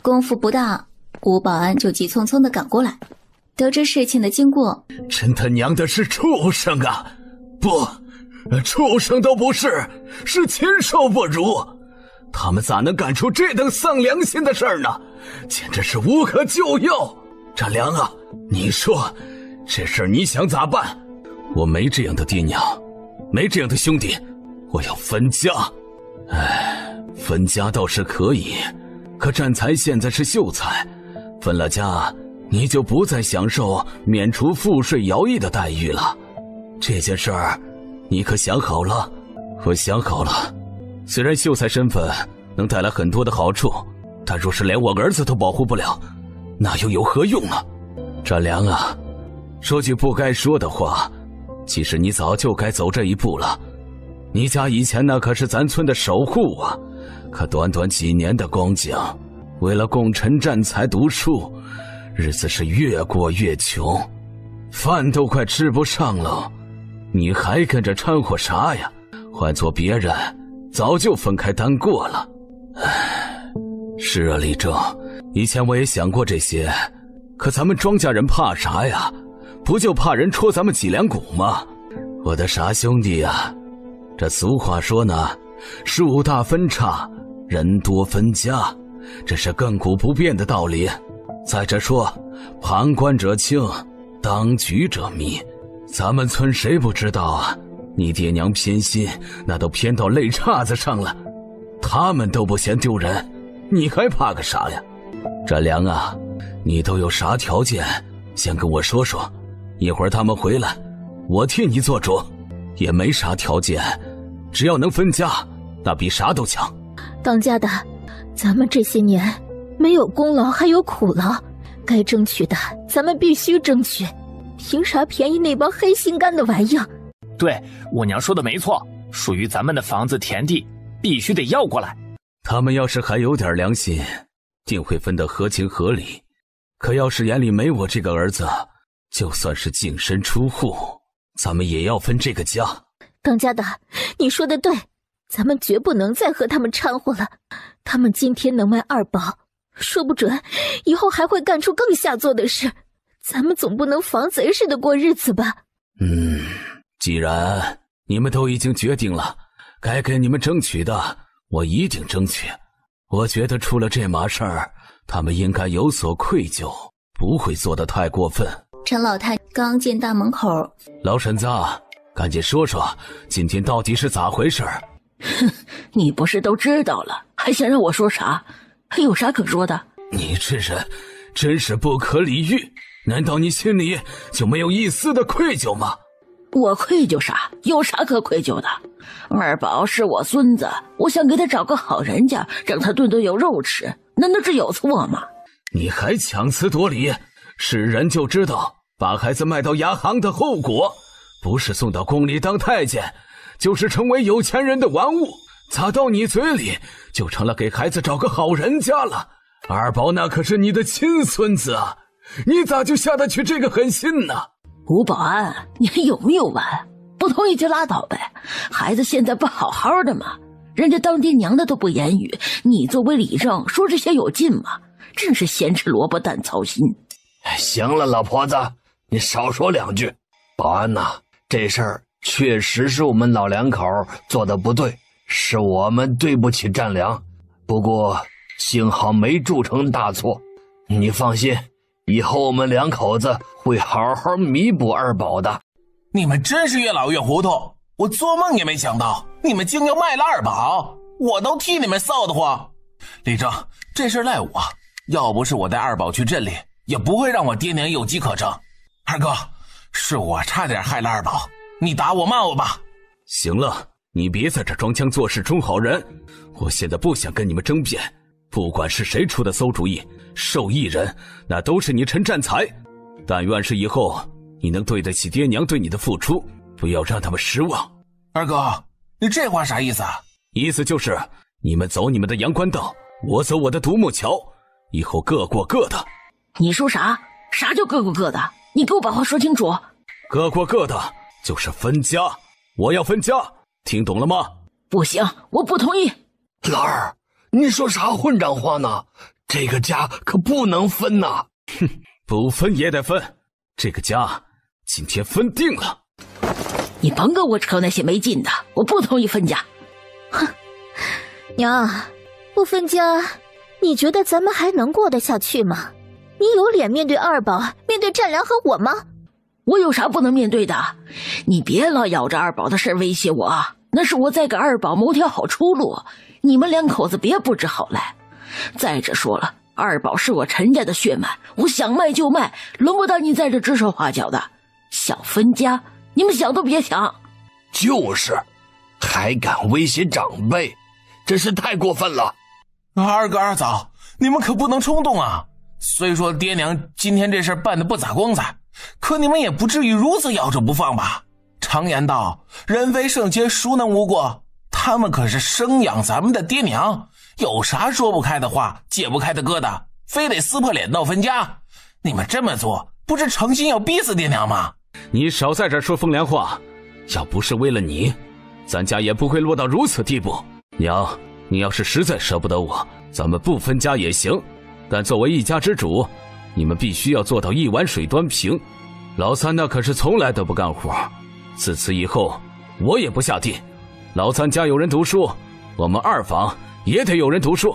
功夫不大，吴保安就急匆匆地赶过来。得知事情的经过，真他娘的是畜生啊！不，畜生都不是，是禽兽不如。他们咋能干出这等丧良心的事儿呢？简直是无可救药。展良啊，你说这事儿你想咋办？我没这样的爹娘，没这样的兄弟，我要分家。分家倒是可以，可战才现在是秀才，分了家你就不再享受免除赋税徭役的待遇了。这件事儿你可想好了？我想好了。虽然秀才身份能带来很多的好处，但若是连我儿子都保护不了，那又有何用呢？展良啊，说句不该说的话，其实你早就该走这一步了。你家以前那可是咱村的守护啊，可短短几年的光景，为了供陈战才读书，日子是越过越穷，饭都快吃不上了，你还跟着掺和啥呀？换做别人早就分开单过了。是啊，李正，以前我也想过这些，可咱们庄稼人怕啥呀？不就怕人戳咱们脊梁骨吗？我的傻兄弟呀，这俗话说呢，树大分叉，人多分家，这是亘古不变的道理。再者说，旁观者清，当局者迷。咱们村谁不知道啊？你爹娘偏心，那都偏到肋叉子上了，他们都不嫌丢人，你还怕个啥呀？展良啊，你都有啥条件？先跟我说说，一会儿他们回来，我替你做主。也没啥条件，只要能分家，那比啥都强。当家的，咱们这些年没有功劳还有苦劳，该争取的咱们必须争取，凭啥便宜那帮黑心肝的玩意儿？对，我娘说的没错，属于咱们的房子田地必须得要过来。他们要是还有点良心，定会分得合情合理。可要是眼里没我这个儿子，就算是净身出户，咱们也要分这个家。当家的，你说的对，咱们绝不能再和他们掺和了。他们今天能卖二宝，说不准以后还会干出更下作的事，咱们总不能防贼似的过日子吧？既然你们都已经决定了，该给你们争取的我一定争取。我觉得出了这码事儿，他们应该有所愧疚，不会做得太过分。陈老太刚进大门口，老婶子，赶紧说说今天到底是咋回事？你不是都知道了，还想让我说啥？还有啥可说的？你这人真是不可理喻，难道你心里就没有一丝的愧疚吗？我愧疚啥？有啥可愧疚的？二宝是我孙子，我想给他找个好人家，让他顿顿有肉吃，难道这有错吗？你还强词夺理，是人就知道把孩子卖到牙行的后果，不是送到宫里当太监，就是成为有钱人的玩物。咋到你嘴里就成了给孩子找个好人家了？二宝那可是你的亲孙子啊，你咋就下得去这个狠心呢？吴保安，你还有没有完？不同意就拉倒呗，孩子现在不好好的吗？人家当爹娘的都不言语，你作为理政说这些有劲吗？真是咸吃萝卜淡操心。行了，老婆子，你少说两句。保安呐，这事儿确实是我们老两口做的不对，是我们对不起战良，不过幸好没铸成大错。你放心，以后我们两口子会好好弥补二宝的。你们真是越老越糊涂，我做梦也没想到你们竟要卖了二宝，我都替你们臊得慌。李正，这事赖我，要不是我带二宝去镇里，也不会让我爹娘有机可乘。二哥，是我差点害了二宝，你打我骂我吧。行了，你别在这装腔作势装好人，我现在不想跟你们争辩。不管是谁出的馊主意，受益人那都是你陈占才。但愿是以后你能对得起爹娘对你的付出，不要让他们失望。二哥，你这话啥意思啊？意思就是你们走你们的阳关道，我走我的独木桥，以后各过各的。你说啥？啥叫各过各的？你给我把话说清楚。各过各的就是分家，我要分家，听懂了吗？不行，我不同意。老二，你说啥混账话呢？这个家可不能分呐！哼，不分也得分，这个家今天分定了。你甭跟我扯那些没劲的，我不同意分家。哼，娘，不分家，你觉得咱们还能过得下去吗？你有脸面对二宝，面对战良和我吗？我有啥不能面对的？你别老咬着二宝的事威胁我啊！那是我在给二宝谋条好出路，你们两口子别不知好赖。再者说了，二宝是我陈家的血脉，我想卖就卖，轮不到你在这指手画脚的。想分家，你们想都别想。就是，还敢威胁长辈，真是太过分了。二哥二嫂，你们可不能冲动啊！虽说爹娘今天这事办得不咋光彩，可你们也不至于如此咬着不放吧？常言道，人非圣贤，孰能无过？他们可是生养咱们的爹娘，有啥说不开的话，解不开的疙瘩，非得撕破脸闹分家。你们这么做，不是诚心要逼死爹娘吗？你少在这说风凉话，要不是为了你，咱家也不会落到如此地步。娘，你要是实在舍不得我，咱们不分家也行，但作为一家之主，你们必须要做到一碗水端平。老三那可是从来都不干活，自此以后我也不下地。老三家有人读书，我们二房也得有人读书，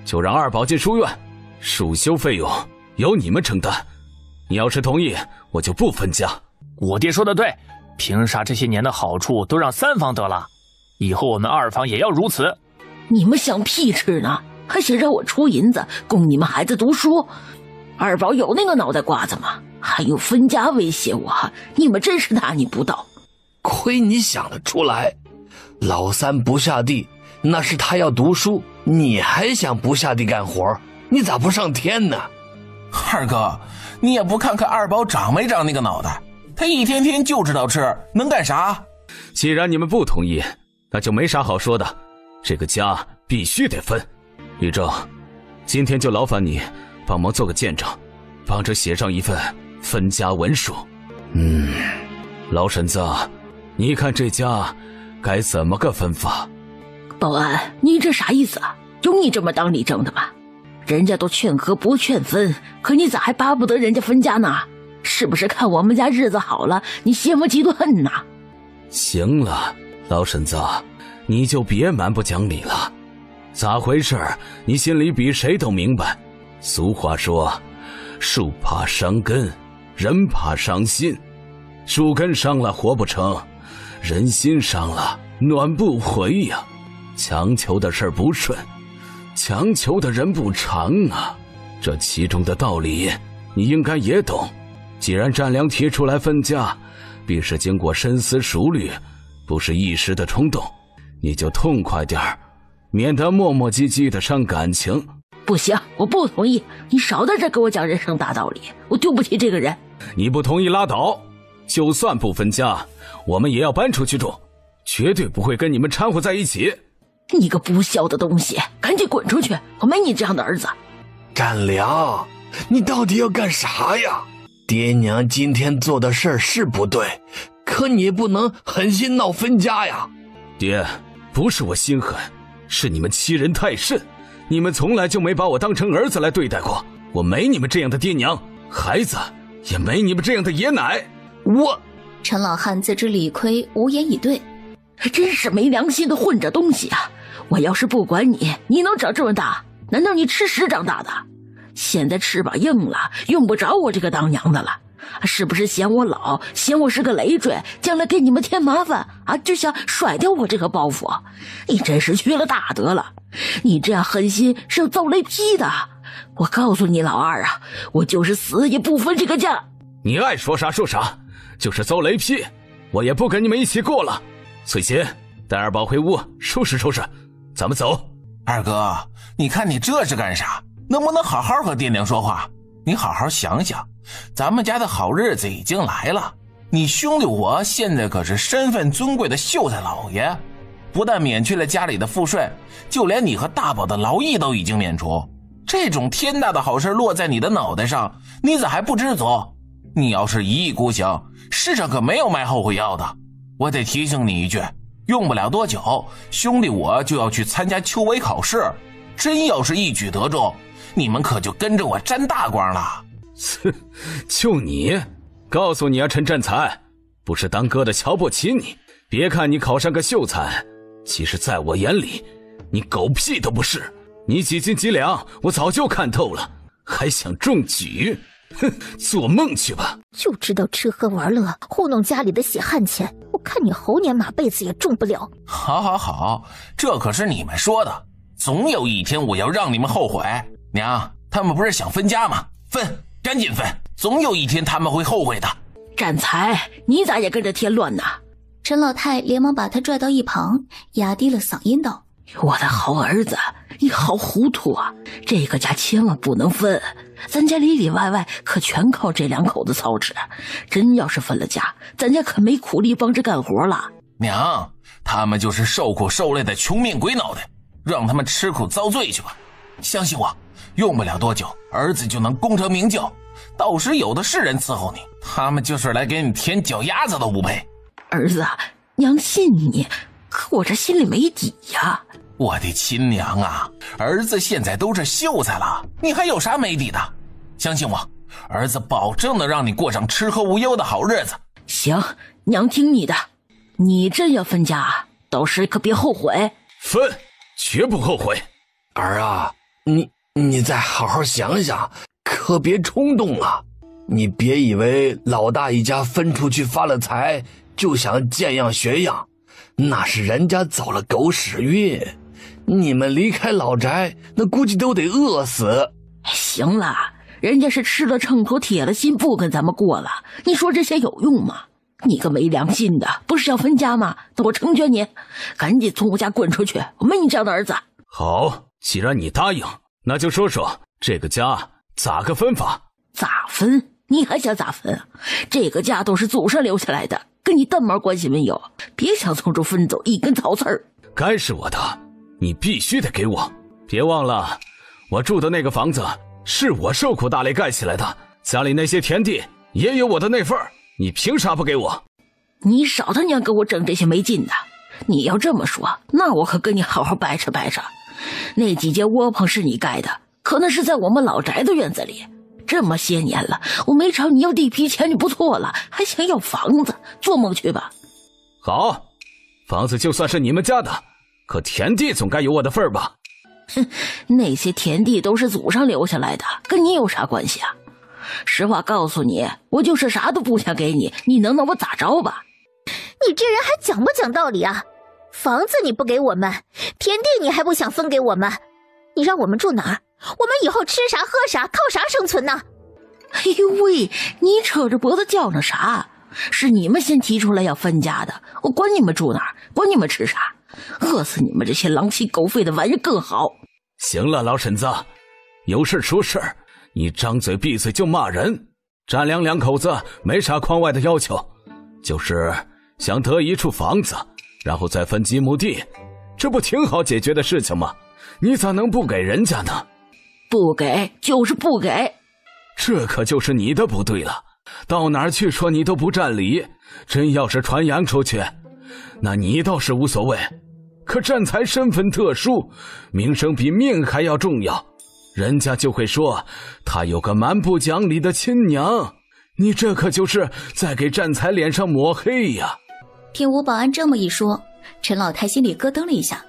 就让二宝进书院，书修费用由你们承担。你要是同意，我就不分家。我爹说的对，凭啥这些年的好处都让三房得了？以后我们二房也要如此。你们想屁吃呢？还想让我出银子供你们孩子读书？二宝有那个脑袋瓜子吗？还用分家威胁我？你们真是大逆不道！亏你想得出来，老三不下地，那是他要读书，你还想不下地干活？你咋不上天呢？二哥，你也不看看二宝长没长那个脑袋，他一天天就知道吃，能干啥？既然你们不同意，那就没啥好说的，这个家必须得分。李正，今天就劳烦你帮忙做个见证，帮着写上一份分家文书。老婶子，你看这家该怎么个分法？保安，你这啥意思啊？有你这么当理政的吗？人家都劝和不劝分，可你咋还巴不得人家分家呢？是不是看我们家日子好了，你羡慕嫉妒恨呐？行了，老婶子，你就别蛮不讲理了。咋回事？你心里比谁都明白。俗话说，树怕伤根，人怕伤心。树根伤了活不成，人心伤了暖不回呀。强求的事不顺，强求的人不长啊。这其中的道理你应该也懂。既然战良提出来分家，必是经过深思熟虑，不是一时的冲动，你就痛快点儿，免得磨磨唧唧的伤感情。不行，我不同意，你少在这给我讲人生大道理，我丢不起这个人。你不同意拉倒，就算不分家，我们也要搬出去住，绝对不会跟你们掺和在一起。你个不孝的东西，赶紧滚出去，我没你这样的儿子。战良，你到底要干啥呀？爹娘今天做的事儿是不对，可你也不能狠心闹分家呀。爹，不是我心狠，是你们欺人太甚。你们从来就没把我当成儿子来对待过，我没你们这样的爹娘，孩子也没你们这样的爷奶。陈老汉自知理亏，无言以对。真是没良心的混账东西啊！我要是不管你，你能长这么大？难道你吃屎长大的？现在翅膀硬了，用不着我这个当娘的了，是不是嫌我老，嫌我是个累赘，将来给你们添麻烦啊？就想甩掉我这个包袱？你真是缺了大德了！你这样狠心是要遭雷劈的！我告诉你老二啊，我就是死也不分这个家！你爱说啥说啥，就是遭雷劈，我也不跟你们一起过了。翠琴，带二宝回屋收拾收拾，咱们走。二哥，你看你这是干啥？能不能好好和爹娘说话？你好好想想，咱们家的好日子已经来了。你兄弟我现在可是身份尊贵的秀才老爷，不但免去了家里的赋税，就连你和大宝的劳役都已经免除。这种天大的好事落在你的脑袋上，你咋还不知足？你要是一意孤行，世上可没有卖后悔药的。我得提醒你一句，用不了多久，兄弟我就要去参加秋闱考试，真要是一举得中，你们可就跟着我沾大光了。就你，告诉你啊，陈占才，不是当哥的瞧不起你。别看你考上个秀才，其实在我眼里，你狗屁都不是。你几斤几两，我早就看透了，还想中举？哼，做梦去吧！就知道吃喝玩乐，糊弄家里的血汗钱。我看你猴年马辈子也中不了。好，这可是你们说的，总有一天我要让你们后悔。娘，他们不是想分家吗？分，赶紧分，总有一天他们会后悔的。占才，你咋也跟着添乱呢？陈老太连忙把他拽到一旁，压低了嗓音道：我的好儿子，你好糊涂啊！这个家千万不能分，咱家里里外外可全靠这两口子操持，真要是分了家，咱家可没苦力帮着干活了。娘，他们就是受苦受累的穷命鬼脑袋，让他们吃苦遭罪去吧。相信我，用不了多久，儿子就能功成名就，到时有的是人伺候你，他们就是来给你舔脚丫子都不配。儿子，娘信你，可我这心里没底呀。我的亲娘啊，儿子现在都是秀才了，你还有啥没底的？相信我，儿子保证能让你过上吃喝无忧的好日子。行，娘听你的。你真要分家，到时可别后悔。分，绝不后悔。儿啊，你再好好想想，可别冲动啊！你别以为老大一家分出去发了财，就想见样学样，那是人家走了狗屎运。你们离开老宅，那估计都得饿死。行了，人家是吃了秤砣铁了心不跟咱们过了，你说这些有用吗？你个没良心的，不是要分家吗？那我成全你，赶紧从我家滚出去，我没你这样的儿子。好，既然你答应，那就说说这个家咋个分法？咋分？你还想咋分？这个家都是祖上留下来的，跟你蛋毛关系没有，别想从中分走一根草刺儿。该是我的，你必须得给我。别忘了，我住的那个房子是我受苦大累盖起来的，家里那些田地也有我的那份儿，你凭啥不给我？你少他娘给我整这些没劲的！你要这么说，那我可跟你好好掰扯掰扯。那几间窝棚是你盖的，可那是在我们老宅的院子里。这么些年了，我没朝你要地皮钱就不错了，还想要房子，做梦去吧！好，房子就算是你们家的，可田地总该有我的份儿吧？哼，那些田地都是祖上留下来的，跟你有啥关系啊？实话告诉你，我就是啥都不想给你，你能拿我咋着吧？你这人还讲不讲道理啊？房子你不给我们，田地你还不想分给我们，你让我们住哪儿？我们以后吃啥喝啥，靠啥生存呢？哎呦喂，你扯着脖子叫那啥？是你们先提出来要分家的，我管你们住哪儿，管你们吃啥，饿死你们这些狼心狗肺的玩意更好。行了，老婶子，有事出事，你张嘴闭嘴就骂人。占良两口子没啥框外的要求，就是想得一处房子，然后再分几亩地，这不挺好解决的事情吗？你咋能不给人家呢？不给就是不给，这可就是你的不对了。到哪儿去说你都不占理，真要是传扬出去，那你倒是无所谓。可占才身份特殊，名声比命还要重要，人家就会说他有个蛮不讲理的亲娘，你这可就是在给占才脸上抹黑呀。听吴保安这么一说，陈老太心里咯噔了一下，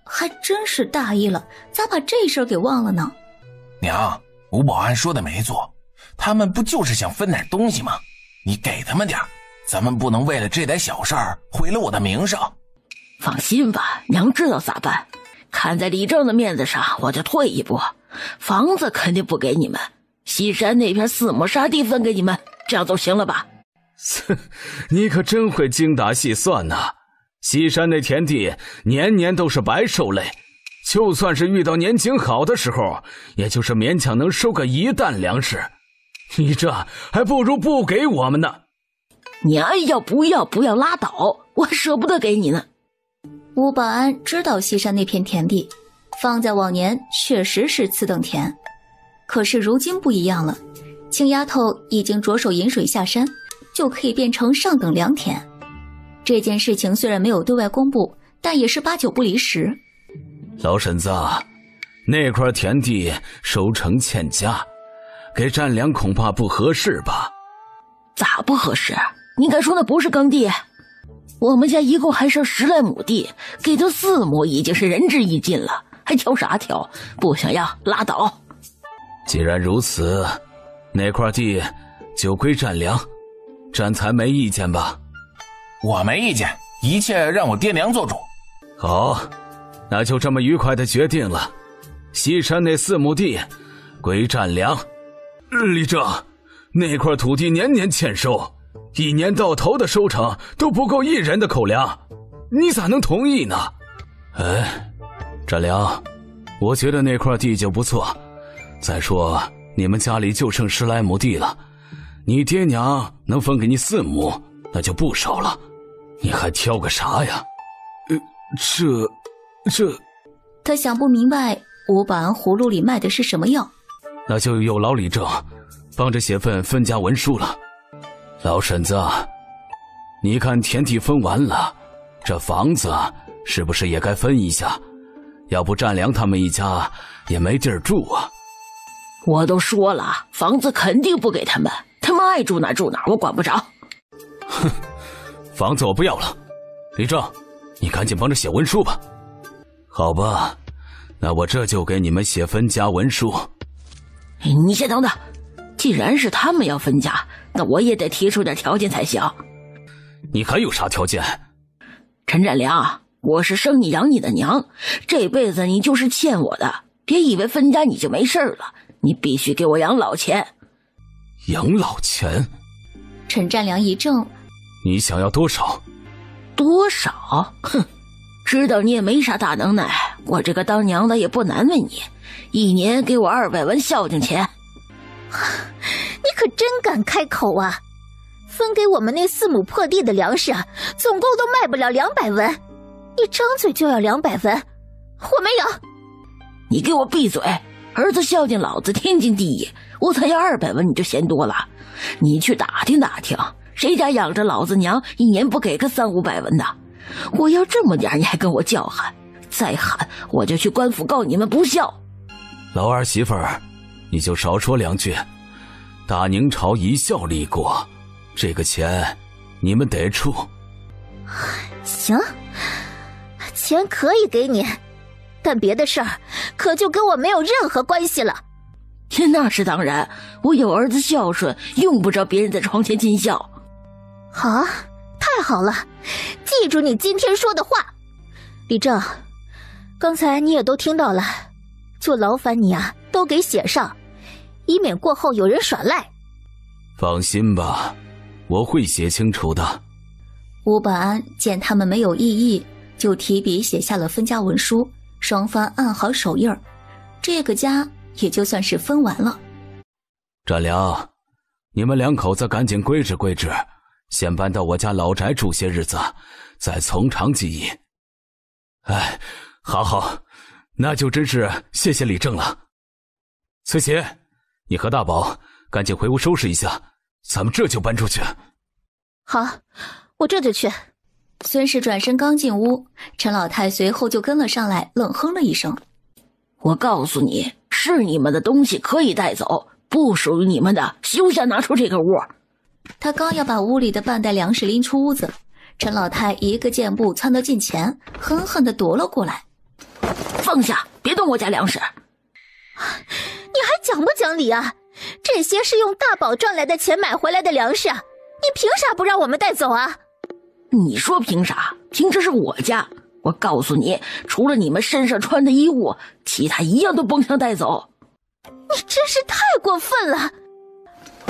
还真是大意了，咋把这事儿给忘了呢？娘，吴保安说的没错，他们不就是想分点东西吗？你给他们点，咱们不能为了这点小事儿毁了我的名声。放心吧，娘知道咋办。看在李正的面子上，我就退一步，房子肯定不给你们，西山那片4亩沙地分给你们，这样就行了吧？你可真会精打细算呐！西山那田地年年都是白受累，就算是遇到年景好的时候，也就是勉强能收个1担粮食，你这还不如不给我们呢。你爱要不要拉倒，我还舍不得给你呢。吴保安知道西山那片田地放在往年确实是次等田，可是如今不一样了，青丫头已经着手引水下山，就可以变成上等良田。这件事情虽然没有对外公布，但也是8、9不离十。老婶子，那块田地收成欠佳，给占良恐怕不合适吧？咋不合适？你敢说那不是耕地？我们家一共还剩10来亩地，给他4亩已经是仁至义尽了，还挑啥挑？不想要拉倒。既然如此，那块地就归占良，占才没意见吧？我没意见，一切让我爹娘做主。好，那就这么愉快的决定了。西山那4亩地归占良。李正，那块土地年年欠收，一年到头的收成都不够1人的口粮，你咋能同意呢？占良，我觉得那块地就不错。再说你们家里就剩10来亩地了，你爹娘能分给你4亩，那就不少了，你还挑个啥呀？这……他想不明白吴保安葫芦里卖的是什么药。那就有劳李正帮着写份分家文书了。老婶子，你看田地分完了，这房子是不是也该分一下？要不占良他们一家也没地儿住啊。我都说了，房子肯定不给他们，他们爱住哪住哪，我管不着。哼，房子我不要了。李正，你赶紧帮着写文书吧。好吧，那我这就给你们写分家文书。你先等等，既然是他们要分家，那我也得提出点条件才行。你还有啥条件？陈占良，我是生你养你的娘，这辈子你就是欠我的，别以为分家你就没事了，你必须给我养老钱。养老钱？陈占良一怔，你想要多少？多少？哼，知道你也没啥大能耐，我这个当娘的也不难为你，1年给我200文孝敬钱。你可真敢开口啊！分给我们那4亩破地的粮食，总共都卖不了200文，你张嘴就要200文，我没有。你给我闭嘴！儿子孝敬老子天经地义，我才要200文你就嫌多了。你去打听打听，谁家养着老子娘1年不给个300-500文的？我要这么点你还跟我叫喊，再喊我就去官府告你们不孝。老儿媳妇儿，你就少说2句。大宁朝一孝立国，这个钱你们得出。行，钱可以给你，但别的事儿可就跟我没有任何关系了。那是当然，我有儿子孝顺，用不着别人在床前尽孝。好，太好了，记住你今天说的话。李正，刚才你也都听到了，就劳烦你啊，都给写上，以免过后有人耍赖。放心吧，我会写清楚的。吴保安见他们没有异议，就提笔写下了分家文书，双方按好手印儿，这个家也就算是分完了。占良，你们2口子赶紧规制规制，先搬到我家老宅住些日子，再从长计议。好，那就真是谢谢李正了。崔琦，你和大宝赶紧回屋收拾一下，咱们这就搬出去。好，我这就去。孙氏转身刚进屋，陈老太随后就跟了上来，冷哼了一声。我告诉你，是你们的东西可以带走，不属于你们的休想拿出这个屋。他刚要把屋里的半袋粮食拎出屋子，陈老太一个箭步窜到近前，狠狠地夺了过来。放下，别动我家粮食。你还讲不讲理啊？这些是用大宝赚来的钱买回来的粮食，你凭啥不让我们带走啊？你说凭啥？凭这是我家。我告诉你，除了你们身上穿的衣物，其他一样都甭想带走。你真是太过分了！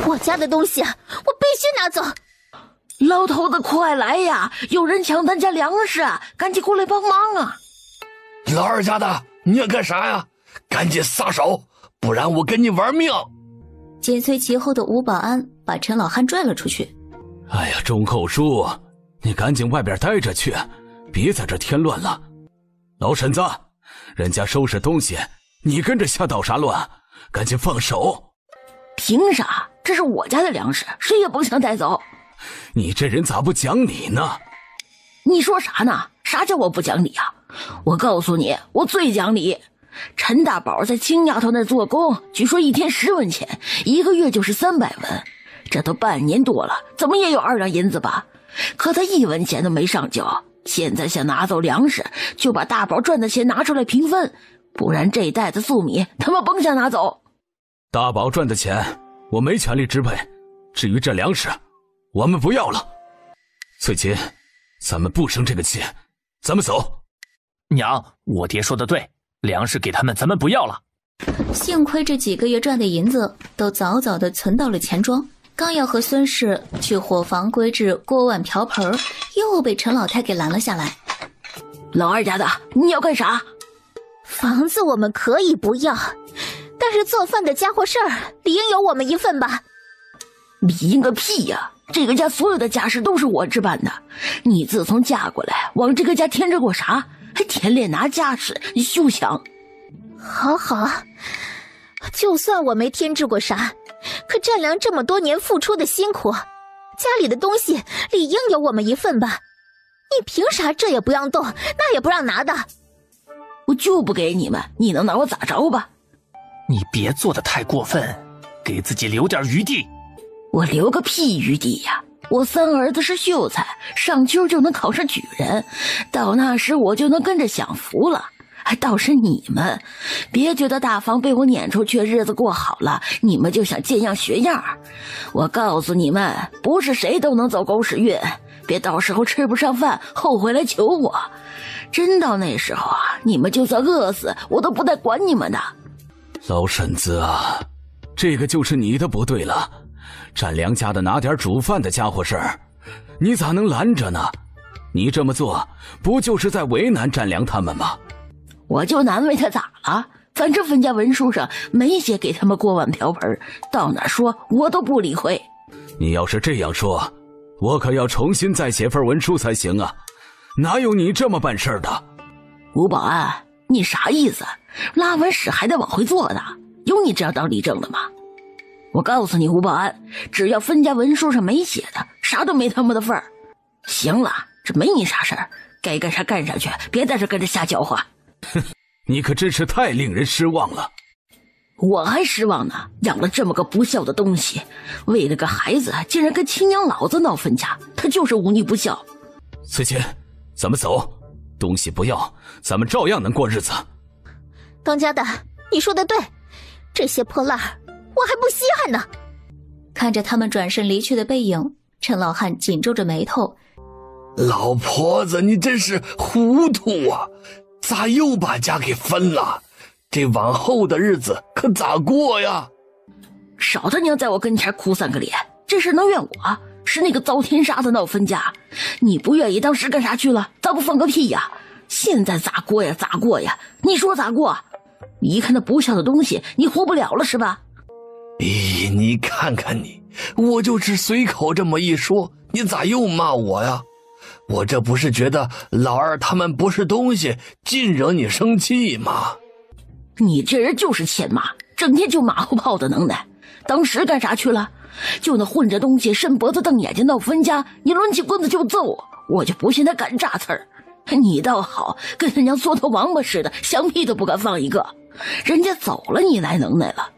我家的东西我必须拿走。老头子快来呀，有人抢咱家粮食，赶紧过来帮忙啊！老二家的，你要干啥呀？赶紧撒手，不然我跟你玩命！紧随其后的吴保安把陈老汉拽了出去。哎呀，钟厚书，你赶紧外边待着去，别在这添乱了。老婶子，人家收拾东西，你跟着瞎捣啥乱？赶紧放手！凭啥？这是我家的粮食，谁也甭想带走。你这人咋不讲理呢？你说啥呢？啥叫我不讲理啊？我告诉你，我最讲理。陈大宝在青丫头那儿做工，据说1天10文钱，1个月就是300文，这都半年多了，怎么也有2两银子吧？可他1文钱都没上交，现在想拿走粮食，就把大宝赚的钱拿出来平分，不然这袋子粟米他们甭想拿走。大宝赚的钱我没权利支配，至于这粮食，我们不要了。翠琴，咱们不生这个气，咱们走。娘，我爹说的对，粮食给他们，咱们不要了。幸亏这几个月赚的银子都早早的存到了钱庄，刚要和孙氏去伙房归置锅碗瓢盆，又被陈老太给拦了下来。老二家的，你要干啥？房子我们可以不要，但是做饭的家伙事儿理应有我们一份吧？理应个屁呀！这个家所有的家事都是我置办的，你自从嫁过来，往这个家添置过啥？还舔脸拿家事，你休想！好好，就算我没添置过啥，可占良这么多年付出的辛苦，家里的东西理应有我们一份吧？你凭啥这也不让动，那也不让拿的？我就不给你们，你能拿我咋着吧？你别做得太过分，给自己留点余地。我留个屁余地呀！我3儿子是秀才，上秋就能考上举人，到那时我就能跟着享福了。还倒是你们，别觉得大房被我撵出去，日子过好了，你们就想见样学样。我告诉你们，不是谁都能走狗屎运，别到时候吃不上饭，后悔来求我。真到那时候啊，你们就算饿死，我都不带管你们的。老婶子啊，这个就是你的不对了。占良家的拿点煮饭的家伙事儿，你咋能拦着呢？你这么做，不就是在为难占良他们吗？我就难为他咋了？反正分家文书上没写给他们锅碗瓢盆，到哪说我都不理会。你要是这样说，我可要重新再写份文书才行啊！哪有你这么办事的？吴保安，你啥意思？拉完屎还得往回坐的，有你这样当理政的吗？我告诉你，吴保安，只要分家文书上没写的，啥都没他们的份儿。行了，这没你啥事儿，该干啥干啥去，别在这跟着瞎搅和。哼，你可真是太令人失望了。我还失望呢，养了这么个不孝的东西，为了个孩子竟然跟亲娘老子闹分家，他就是忤逆不孝。翠琴，咱们走，东西不要，咱们照样能过日子。当家的，你说的对，这些破烂我还不稀罕呢。看着他们转身离去的背影，陈老汉紧皱着眉头。老婆子，你真是糊涂啊！咋又把家给分了？这往后的日子可咋过呀？少他娘在我跟前哭3个脸，这事能怨我？是那个遭天杀的闹分家，你不愿意当时干啥去了？咋不放个屁呀？现在咋过呀？咋过呀？你说咋过？一看那不孝的东西，你活不了了是吧？咦，你看看你，我就只随口这么一说，你咋又骂我呀？我这不是觉得老二他们不是东西，尽惹你生气吗？你这人就是欠骂，整天就马后炮的能耐。当时干啥去了？就那混着东西伸脖子瞪眼睛闹分家，你抡起棍子就揍，我就不信他敢炸刺儿。你倒好，跟人家缩头王八似的，响屁都不敢放一个。人家走了，你来能耐了。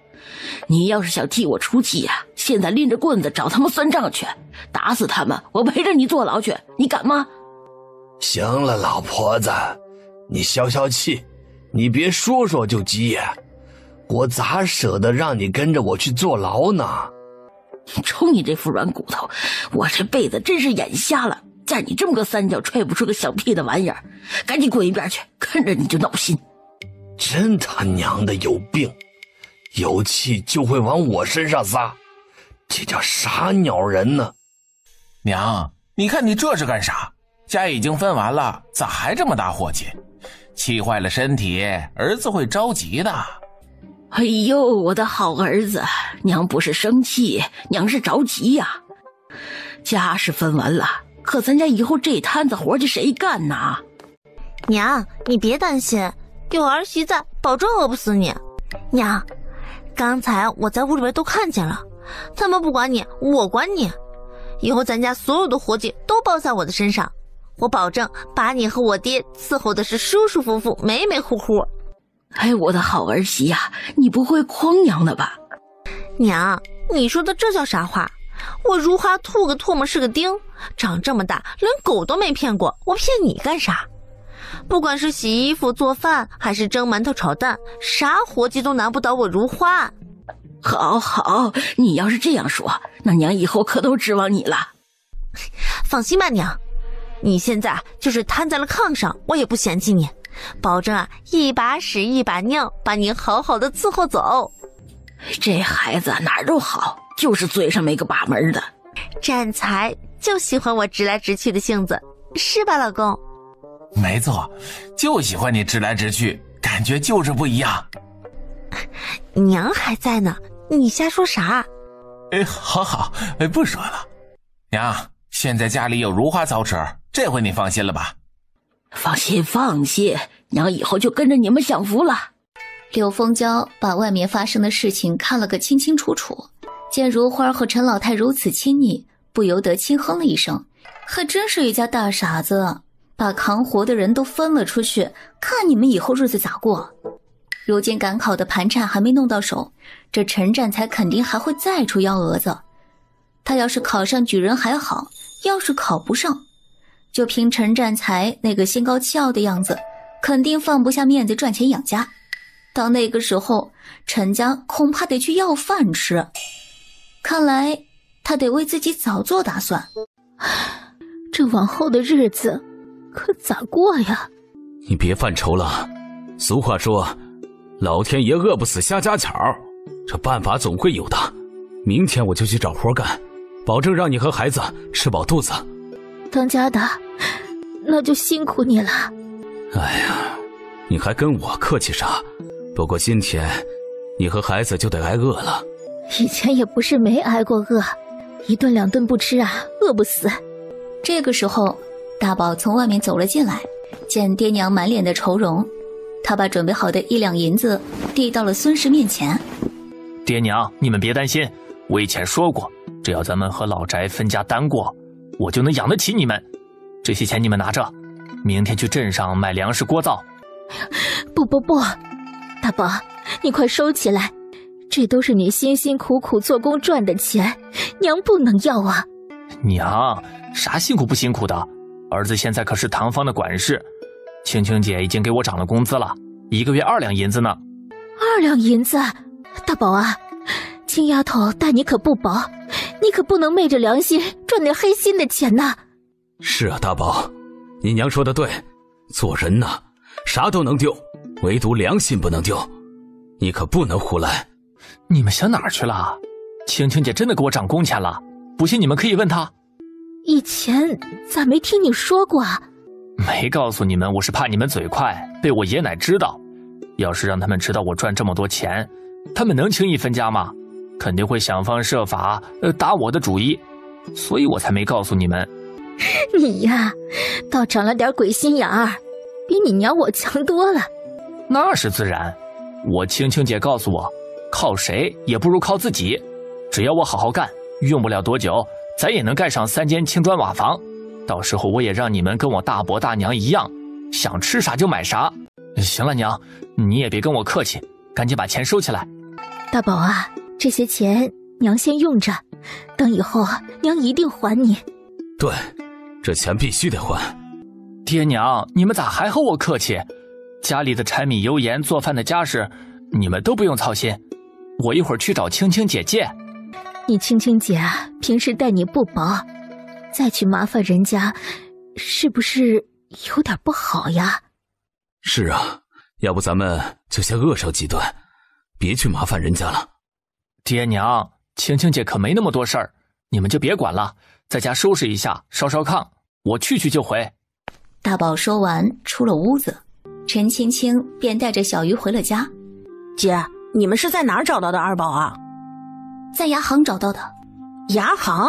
你要是想替我出气呀，现在拎着棍子找他们算账去，打死他们，我陪着你坐牢去，你敢吗？行了，老婆子，你消消气，你别说说就急眼，我咋舍得让你跟着我去坐牢呢？瞅你这副软骨头，我这辈子真是眼瞎了，在你这么个3脚踹不出个响屁的玩意儿，赶紧滚一边去，看着你就闹心。真他娘的有病，有气就会往我身上撒，这叫啥鸟人呢？娘，你看你这是干啥？家已经分完了，咋还这么大火气？气坏了身体，儿子会着急的。哎呦，我的好儿子，娘不是生气，娘是着急呀。家是分完了，可咱家以后这摊子活计谁干呢？娘，你别担心，有儿媳在，保证饿不死你。娘，刚才我在屋里边都看见了，他们不管你，我管你。以后咱家所有的活计都包在我的身上，我保证把你和我爹伺候的是舒舒服服、美美乎乎。哎，我的好儿媳呀，你不会诓娘的吧？娘，你说的这叫啥话？我如花吐个唾沫是个钉，长这么大连狗都没骗过，我骗你干啥？不管是洗衣服、做饭，还是蒸馒头、炒蛋，啥活计都难不倒我如花。好好，你要是这样说，那娘以后可都指望你了。放心吧，娘，你现在就是瘫在了炕上，我也不嫌弃你，保证啊一把屎一把尿，把你好好的伺候走。这孩子哪儿都好，就是嘴上没个把门的。占财就喜欢我直来直去的性子，是吧，老公？没错，就喜欢你直来直去，感觉就是不一样。娘还在呢，你瞎说啥？好，不说了。娘，现在家里有如花操持，这回你放心了吧？放心，娘以后就跟着你们享福了。柳风娇把外面发生的事情看了个清清楚楚，见如花和陈老太如此亲昵，不由得轻哼了一声，还真是一家大傻子，把扛活的人都分了出去，看你们以后日子咋过。如今赶考的盘缠还没弄到手，这陈占才肯定还会再出幺蛾子。他要是考上举人还好，要是考不上，就凭陈占才那个心高气傲的样子，肯定放不下面子赚钱养家。到那个时候，陈家恐怕得去要饭吃。看来他得为自己早做打算。这往后的日子可咋过呀？你别犯愁了，俗话说老天爷饿不死瞎家巧，这办法总会有的。明天我就去找活干，保证让你和孩子吃饱肚子。当家的，那就辛苦你了。哎呀，你还跟我客气啥？不过今天你和孩子就得挨饿了。以前也不是没挨过饿，一顿两顿不吃啊，饿不死。这个时候，大宝从外面走了进来，见爹娘满脸的愁容，他把准备好的1两银子递到了孙氏面前。爹娘，你们别担心，我以前说过，只要咱们和老宅分家单过，我就能养得起你们。这些钱你们拿着，明天去镇上买粮食锅灶。不，大宝，你快收起来，这都是你辛辛苦苦做工赚的钱，娘不能要啊。娘，啥辛苦不辛苦的？儿子现在可是堂房的管事，青青姐已经给我涨了工资了，1个月2两银子呢。2两银子？大宝啊，青丫头待你可不薄，你可不能昧着良心赚那黑心的钱呐。是啊，大宝，你娘说的对，做人呐，啥都能丢，唯独良心不能丢，你可不能胡来。你们想哪儿去了？青青姐真的给我涨工钱了，不信你们可以问她。以前咋没听你说过啊？没告诉你们，我是怕你们嘴快，被我爷奶知道。要是让他们知道我赚这么多钱，他们能轻易分家吗？肯定会想方设法打我的主意，所以我才没告诉你们。你呀，倒长了点鬼心眼儿，比你娘我强多了。那是自然，我青青姐告诉我，靠谁也不如靠自己，只要我好好干，用不了多久，咱也能盖上3间青砖瓦房。到时候我也让你们跟我大伯大娘一样，想吃啥就买啥。行了，娘，你也别跟我客气，赶紧把钱收起来。大宝啊，这些钱娘先用着，等以后娘一定还你。对，这钱必须得还。爹娘，你们咋还和我客气？家里的柴米油盐做饭的家事，你们都不用操心，我一会儿去找青青姐借。你青青姐平时待你不薄，再去麻烦人家，是不是有点不好呀？是啊，要不咱们就先饿上几顿，别去麻烦人家了。爹娘，青青姐可没那么多事儿，你们就别管了，在家收拾一下，烧烧炕，我去就回。大宝说完出了屋子，陈青青便带着小鱼回了家。姐，你们是在哪儿找到的二宝啊？在牙行找到的。牙行？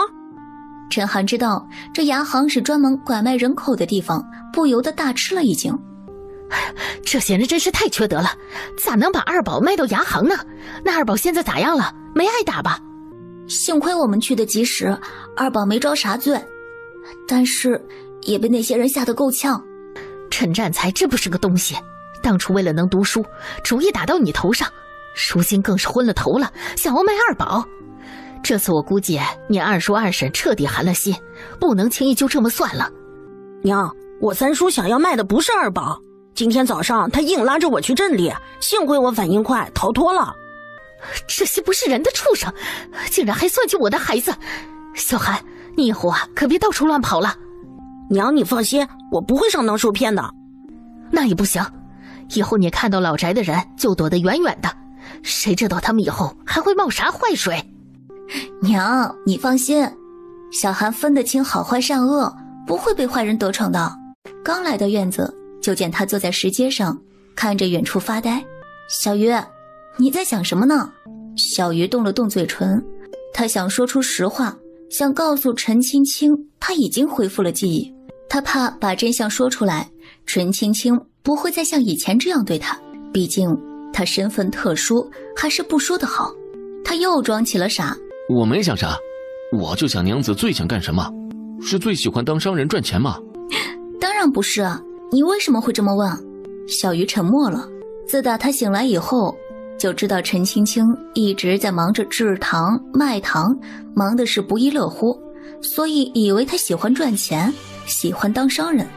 陈寒知道这牙行是专门拐卖人口的地方，不由得大吃了一惊。这些人真是太缺德了，咋能把二宝卖到牙行呢？那二宝现在咋样了？没挨打吧？幸亏我们去得及时，二宝没招啥罪，但是也被那些人吓得够呛。陈占才真不是个东西，当初为了能读书，主意打到你头上，如今更是昏了头了，想要卖二宝。这次我估计你二叔二婶彻底寒了心，不能轻易就这么算了。娘，我三叔想要卖的不是二宝，今天早上他硬拉着我去镇里，幸亏我反应快逃脱了。这些不是人的畜生，竟然还算计我的孩子！小韩，你以后可别到处乱跑了。娘，你放心，我不会上当受骗的。那也不行，以后你看到老宅的人就躲得远远的，谁知道他们以后还会冒啥坏水。娘，你放心，小韩分得清好坏善恶，不会被坏人得逞的。刚来到院子，就见他坐在石阶上，看着远处发呆。小鱼，你在想什么呢？小鱼动了动嘴唇，他想说出实话，想告诉陈青青他已经恢复了记忆。他怕把真相说出来，陈青青不会再像以前这样对他，毕竟他身份特殊，还是不说的好。他又装起了傻。我没想啥，我就想娘子最想干什么？是最喜欢当商人赚钱吗？当然不是啊，你为什么会这么问？小鱼沉默了。自打他醒来以后，就知道陈青青一直在忙着制糖卖糖，忙的是不亦乐乎，所以以为他喜欢赚钱，喜欢当商人，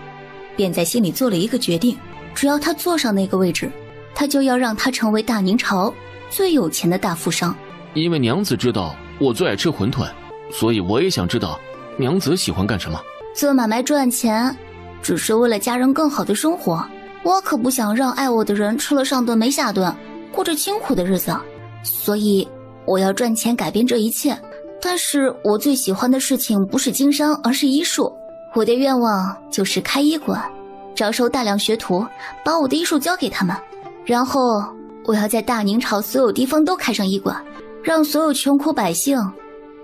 便在心里做了一个决定，只要他坐上那个位置，他就要让他成为大宁朝最有钱的大富商。因为娘子知道我最爱吃馄饨，所以我也想知道娘子喜欢干什么。做买卖赚钱只是为了家人更好的生活，我可不想让爱我的人吃了上顿没下顿，过着清苦的日子，所以我要赚钱改变这一切。但是我最喜欢的事情不是经商，而是医术。我的愿望就是开医馆，招收大量学徒，把我的医术交给他们，然后我要在大宁朝所有地方都开上医馆，让所有穷苦百姓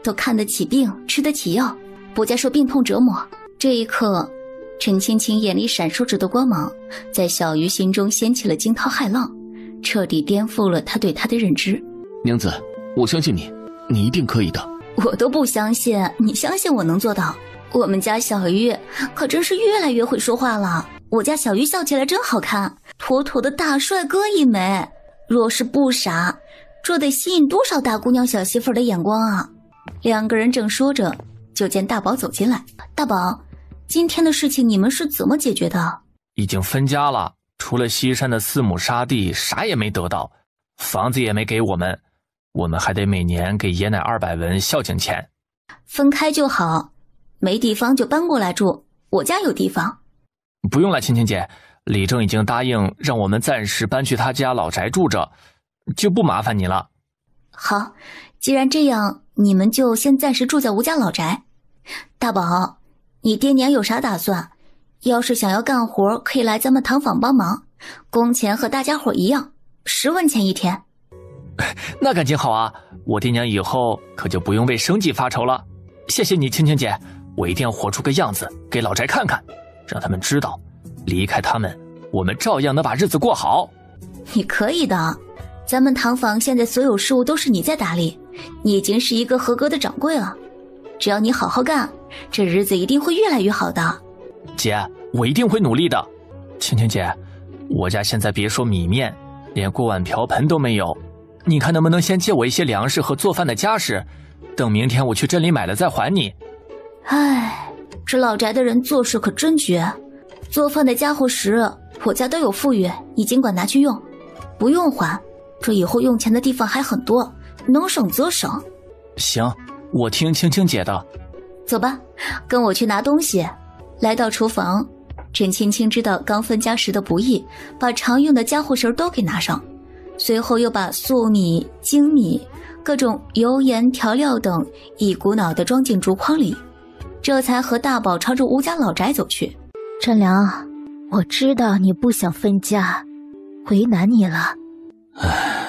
都看得起病，吃得起药，不再受病痛折磨。这一刻，陈青青眼里闪烁着的光芒，在小鱼心中掀起了惊涛骇浪，彻底颠覆了他对他的认知。娘子，我相信你，你一定可以的。我都不相信，你相信我能做到？我们家小鱼可真是越来越会说话了。我家小鱼笑起来真好看，妥妥的大帅哥一枚。若是不傻，这得吸引多少大姑娘小媳妇的眼光啊！两个人正说着，就见大宝走进来。大宝，今天的事情你们是怎么解决的？已经分家了，除了西山的4亩沙地，啥也没得到，房子也没给我们，我们还得每年给爷奶200文孝敬钱。分开就好，没地方就搬过来住，我家有地方。不用了，青青姐，李正已经答应让我们暂时搬去他家老宅住着，就不麻烦你了。好，既然这样，你们就先暂时住在吴家老宅。大宝，你爹娘有啥打算？要是想要干活，可以来咱们糖坊帮忙，工钱和大家伙一样，10文钱一天。那感情好啊，我爹娘以后可就不用为生计发愁了。谢谢你，青青姐，我一定要活出个样子给老宅看看，让他们知道离开他们，我们照样能把日子过好。你可以的，咱们糖坊现在所有事务都是你在打理，你已经是一个合格的掌柜了。只要你好好干，这日子一定会越来越好的。姐，我一定会努力的。青青姐，我家现在别说米面，连锅碗瓢盆都没有，你看能不能先借我一些粮食和做饭的家什，等明天我去镇里买了再还你。唉，这老宅的人做事可真绝，做饭的家伙食我家都有富裕，你尽管拿去用，不用还，这以后用钱的地方还很多，能省则省。行，我听青青姐的。走吧，跟我去拿东西。来到厨房，陈青青知道刚分家时的不易，把常用的家伙食都给拿上，随后又把粟米、精米、各种油盐调料等一股脑地装进竹筐里，这才和大宝朝着吴家老宅走去。真良，我知道你不想分家，为难你了。唉，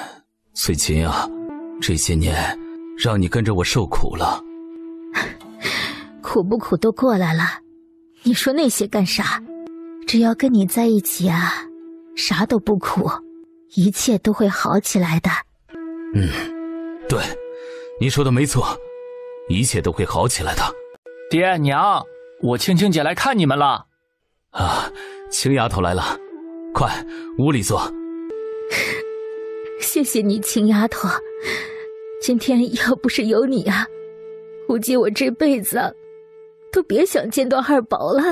翠琴啊，这些年让你跟着我受苦了。苦不苦都过来了，你说那些干啥？只要跟你在一起啊，啥都不苦，一切都会好起来的。对，你说的没错，一切都会好起来的。爹娘，我青青姐来看你们了。啊，青丫头来了，快，屋里坐。谢谢你，亲丫头。今天要不是有你啊，估计我这辈子都别想见到二宝了。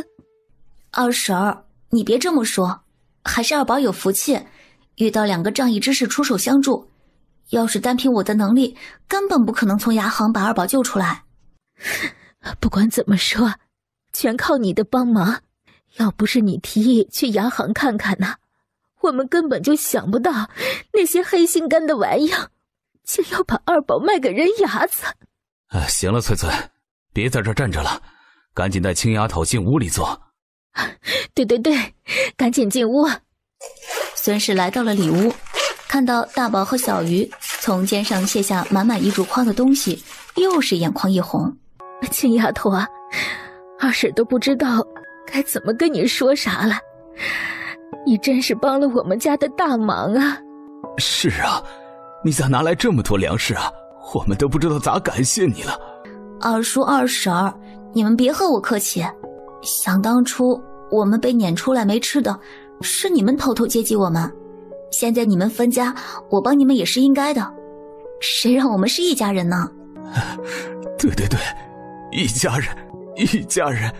二婶儿，你别这么说，还是二宝有福气，遇到2个仗义之士出手相助。要是单凭我的能力，根本不可能从牙行把二宝救出来。不管怎么说，全靠你的帮忙。要不是你提议去牙行看看呢，我们根本就想不到那些黑心肝的玩意儿竟要把二宝卖给人牙子。行了，翠翠，别在这站着了，赶紧带青丫头进屋里坐。对，赶紧进屋。孙氏来到了里屋，看到大宝和小鱼从肩上卸下满满一竹筐的东西，又是眼眶一红。亲丫头啊，二婶都不知道该怎么跟你说啥了，你真是帮了我们家的大忙啊。是啊，你咋拿来这么多粮食啊？我们都不知道咋感谢你了。二叔二婶儿，你们别和我客气，想当初我们被撵出来没吃的，是你们偷偷接济我们，现在你们分家，我帮你们也是应该的，谁让我们是一家人呢？对，一家人。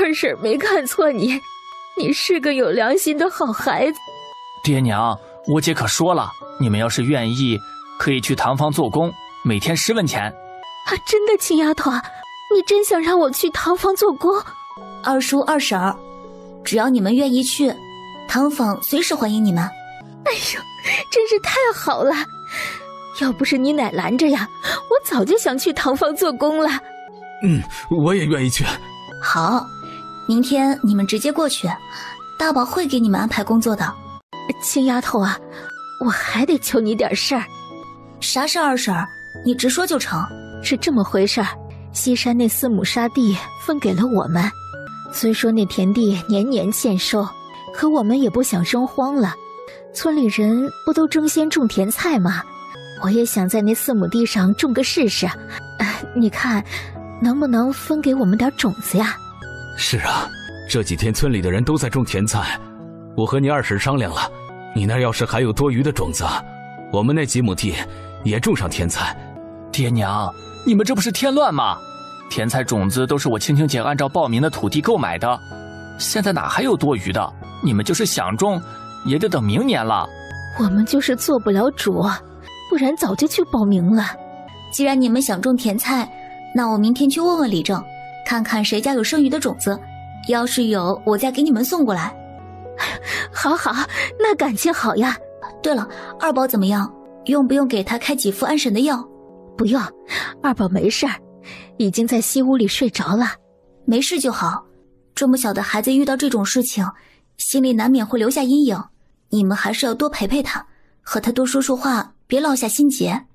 二婶没看错你，你是个有良心的好孩子。爹娘，我姐可说了，你们要是愿意，可以去堂房做工，每天10文钱。啊，真的，亲丫头，你真想让我去堂房做工？二叔二婶儿，只要你们愿意去，堂坊随时欢迎你们。哎呦，真是太好了！要不是你奶拦着呀，我早就想去堂坊做工了。我也愿意去。好，明天你们直接过去，大宝会给你们安排工作的。亲丫头啊，我还得求你点事儿。啥事儿，二婶儿？你直说就成。是这么回事儿，西山那4亩沙地分给了我们，虽说那田地年年欠收，可我们也不想生荒了。村里人不都争先种甜菜吗？我也想在那4亩地上种个试试。你看能不能分给我们点种子呀？是啊，这几天村里的人都在种甜菜，我和你二婶商量了，你那要是还有多余的种子，我们那几亩地也种上甜菜。爹娘，你们这不是添乱吗？甜菜种子都是我青青姐按照报名的土地购买的，现在哪还有多余的？你们就是想种，也得等明年了。我们就是做不了主，不然早就去报名了。既然你们想种甜菜，那我明天去问问李正，看看谁家有剩余的种子，要是有，我再给你们送过来。好，那感情好呀。对了，二宝怎么样？用不用给他开几副安神的药？不用，二宝没事儿，已经在西屋里睡着了。没事就好，这么小的孩子遇到这种事情，心里难免会留下阴影，你们还是要多陪陪他，和他多说说话，别落下心结。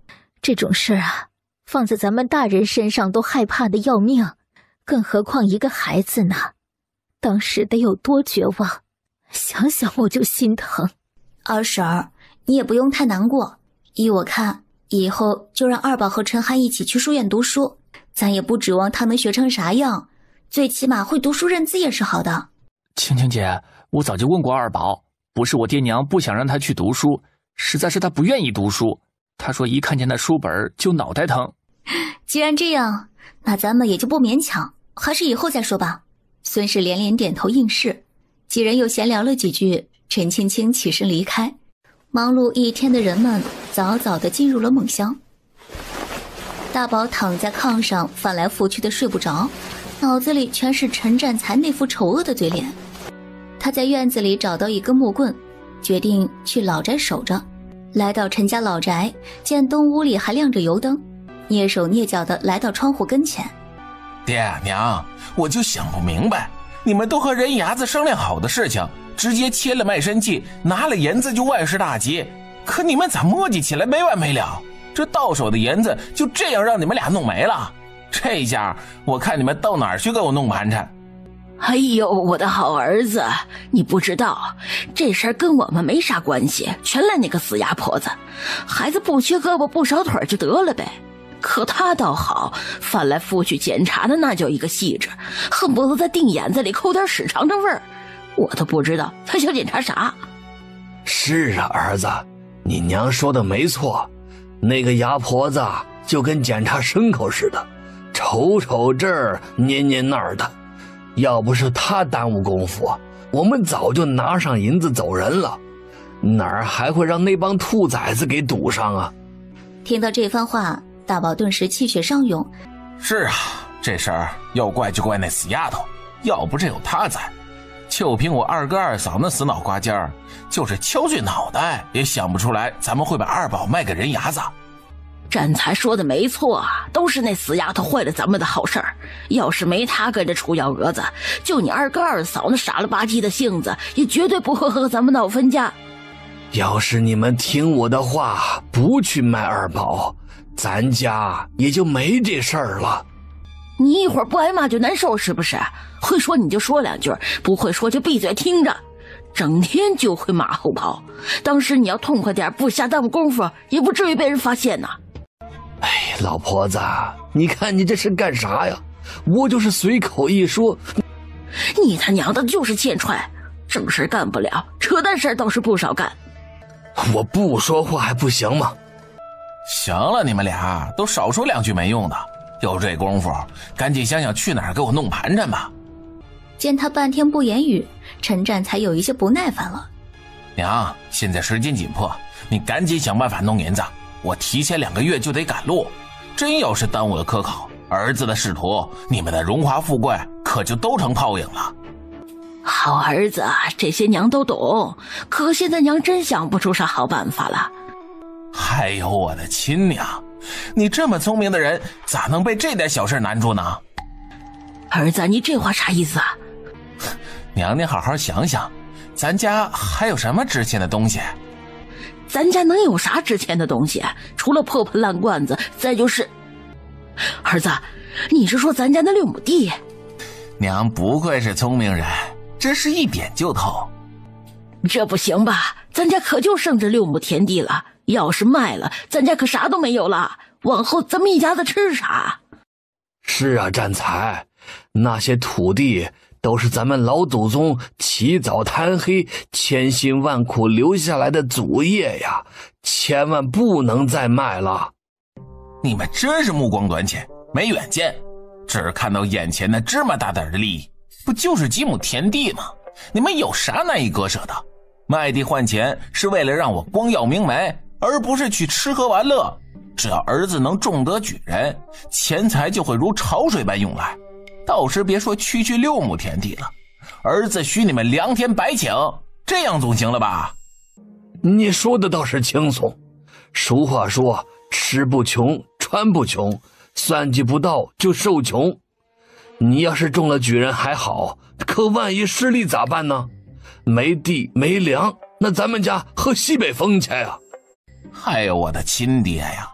这种事啊，放在咱们大人身上都害怕的要命，更何况一个孩子呢？当时得有多绝望，想想我就心疼。二婶儿，你也不用太难过，依我看，以后就让二宝和陈涵一起去书院读书，咱也不指望他能学成啥样，最起码会读书认字也是好的。青青姐，我早就问过二宝，不是我爹娘不想让他去读书，实在是他不愿意读书，他说一看见那书本就脑袋疼。既然这样，那咱们也就不勉强，还是以后再说吧。孙氏连连点头应是，几人又闲聊了几句，陈青青起身离开。忙碌一天的人们早早地进入了梦乡。大宝躺在炕上翻来覆去的睡不着，脑子里全是陈占才那副丑恶的嘴脸。他在院子里找到一根木棍，决定去老宅守着。来到陈家老宅，见东屋里还亮着油灯，蹑手蹑脚地来到窗户跟前。爹娘，我就想不明白，你们都和人牙子商量好的事情，直接签了卖身契，拿了银子就万事大吉，可你们咋磨叽起来没完没了？这到手的银子就这样让你们俩弄没了，这下我看你们到哪儿去给我弄盘缠。哎呦，我的好儿子，你不知道，这事儿跟我们没啥关系，全赖那个死鸭婆子。孩子不缺胳膊不少腿就得了呗。可他倒好，翻来覆去检查的那叫一个细致，恨不得在腚眼子里抠点屎尝尝味儿。我都不知道他想检查啥。是啊，儿子，你娘说的没错，那个牙婆子就跟检查牲口似的，瞅瞅这儿捏捏那儿的，要不是她耽误功夫，我们早就拿上银子走人了，哪儿还会让那帮兔崽子给堵上啊？听到这番话，大宝顿时气血上涌。是啊，这事儿要怪就怪那死丫头，要不是有她在，就凭我二哥二嫂那死脑瓜尖儿，就是敲碎脑袋也想不出来咱们会把二宝卖给人牙子。展才说的没错啊，都是那死丫头坏了咱们的好事儿。要是没她跟着出幺蛾子，就你二哥二嫂那傻了吧唧的性子，也绝对不会和咱们闹分家。要是你们听我的话，不去卖二宝，咱家也就没这事儿了。你一会儿不挨骂就难受是不是？会说你就说两句，不会说就闭嘴听着，整天就会马后炮。当时你要痛快点，不瞎耽误功夫，也不至于被人发现呢。哎，老婆子，你看你这是干啥呀？我就是随口一说。你他娘的就是欠踹，正事干不了，扯淡事倒是不少干。我不说话还不行吗？行了，你们俩都少说两句没用的，有这功夫赶紧想想去哪儿给我弄盘缠吧。见他半天不言语，陈战才有一些不耐烦了。娘，现在时间紧迫，你赶紧想办法弄银子，我提前2个月就得赶路，真要是耽误了科考，儿子的仕途，你们的荣华富贵可就都成泡影了。好儿子，这些娘都懂，可现在娘真想不出啥好办法了。还有我的亲娘，你这么聪明的人，咋能被这点小事难住呢？儿子，你这话啥意思啊？娘，你好好想想，咱家还有什么值钱的东西？咱家能有啥值钱的东西？除了破盆烂罐子，再就是……儿子，你是说咱家那6亩地？娘不愧是聪明人，这是一点就透。这不行吧？咱家可就剩这6亩田地了，要是卖了，咱家可啥都没有了，往后咱们一家子吃啥？是啊，战才，那些土地都是咱们老祖宗起早贪黑千辛万苦留下来的祖业呀，千万不能再卖了。你们真是目光短浅，没远见，只看到眼前的这么大点的利益，不就是几亩田地吗？你们有啥难以割舍的？卖地换钱是为了让我光耀明媒，而不是去吃喝玩乐。只要儿子能重得举人，钱财就会如潮水般涌来。到时别说区6亩田地了，儿子许你们2天白请，这样总行了吧？你说的倒是轻松。俗话说，吃不穷，穿不穷，算计不到就受穷。你要是中了举人还好，可万一失利咋办呢？没地没粮，那咱们家喝西北风去呀！哎呦，我的亲爹呀，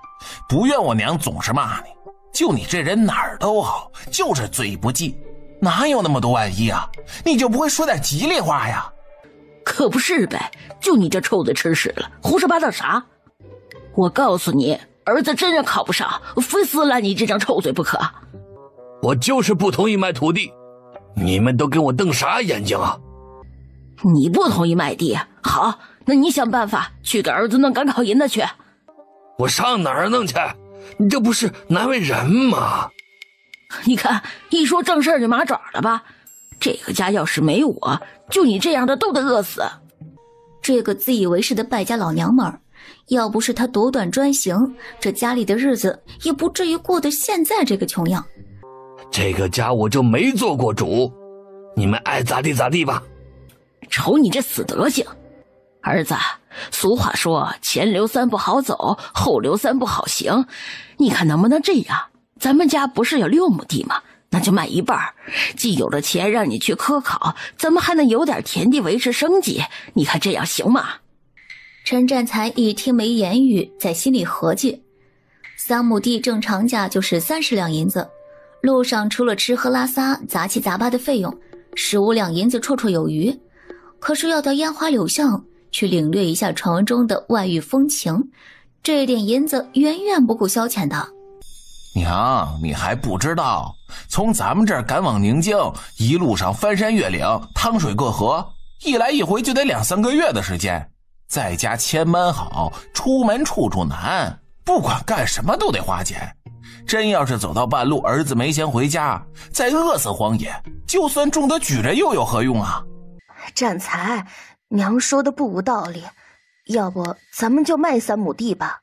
不怨我娘总是骂你，就你这人哪儿都好，就是嘴不济，哪有那么多万一啊？你就不会说点吉利话呀？可不是呗，就你这臭嘴吃屎了，胡说八道啥？我告诉你，儿子真要考不上，非撕烂你这张臭嘴不可。我就是不同意卖土地，你们都跟我瞪啥眼睛啊？你不同意卖地，好，那你想办法去给儿子弄赶考银子去。我上哪儿弄去？你这不是难为人吗？你看，一说正事就麻爪了吧？这个家要是没我，就你这样的都得饿死。这个自以为是的败家老娘们儿，要不是她夺短专行，这家里的日子也不至于过得现在这个穷样。这个家我就没做过主，你们爱咋地咋地吧。瞅你这死德行，儿子，俗话说前留3不好走，后留3不好行，你看能不能这样？咱们家不是有6亩地吗？那就卖一半，既有了钱让你去科考，咱们还能有点田地维持生计，你看这样行吗？陈占才一听没言语，在心里合计，3亩地正常价就是30两银子，路上除了吃喝拉撒杂七杂八的费用，15两银子绰绰有余。可是要到烟花柳巷去领略一下传闻中的外域风情，这点银子远远不够消遣的。娘，你还不知道，从咱们这儿赶往宁静，一路上翻山越岭，趟水过河，一来一回就得2-3个月的时间。在家千门好，出门处处难，不管干什么都得花钱。真要是走到半路，儿子没钱回家，再饿死荒野，就算种得举人又有何用啊？占才，娘说的不无道理，要不咱们就卖3亩地吧。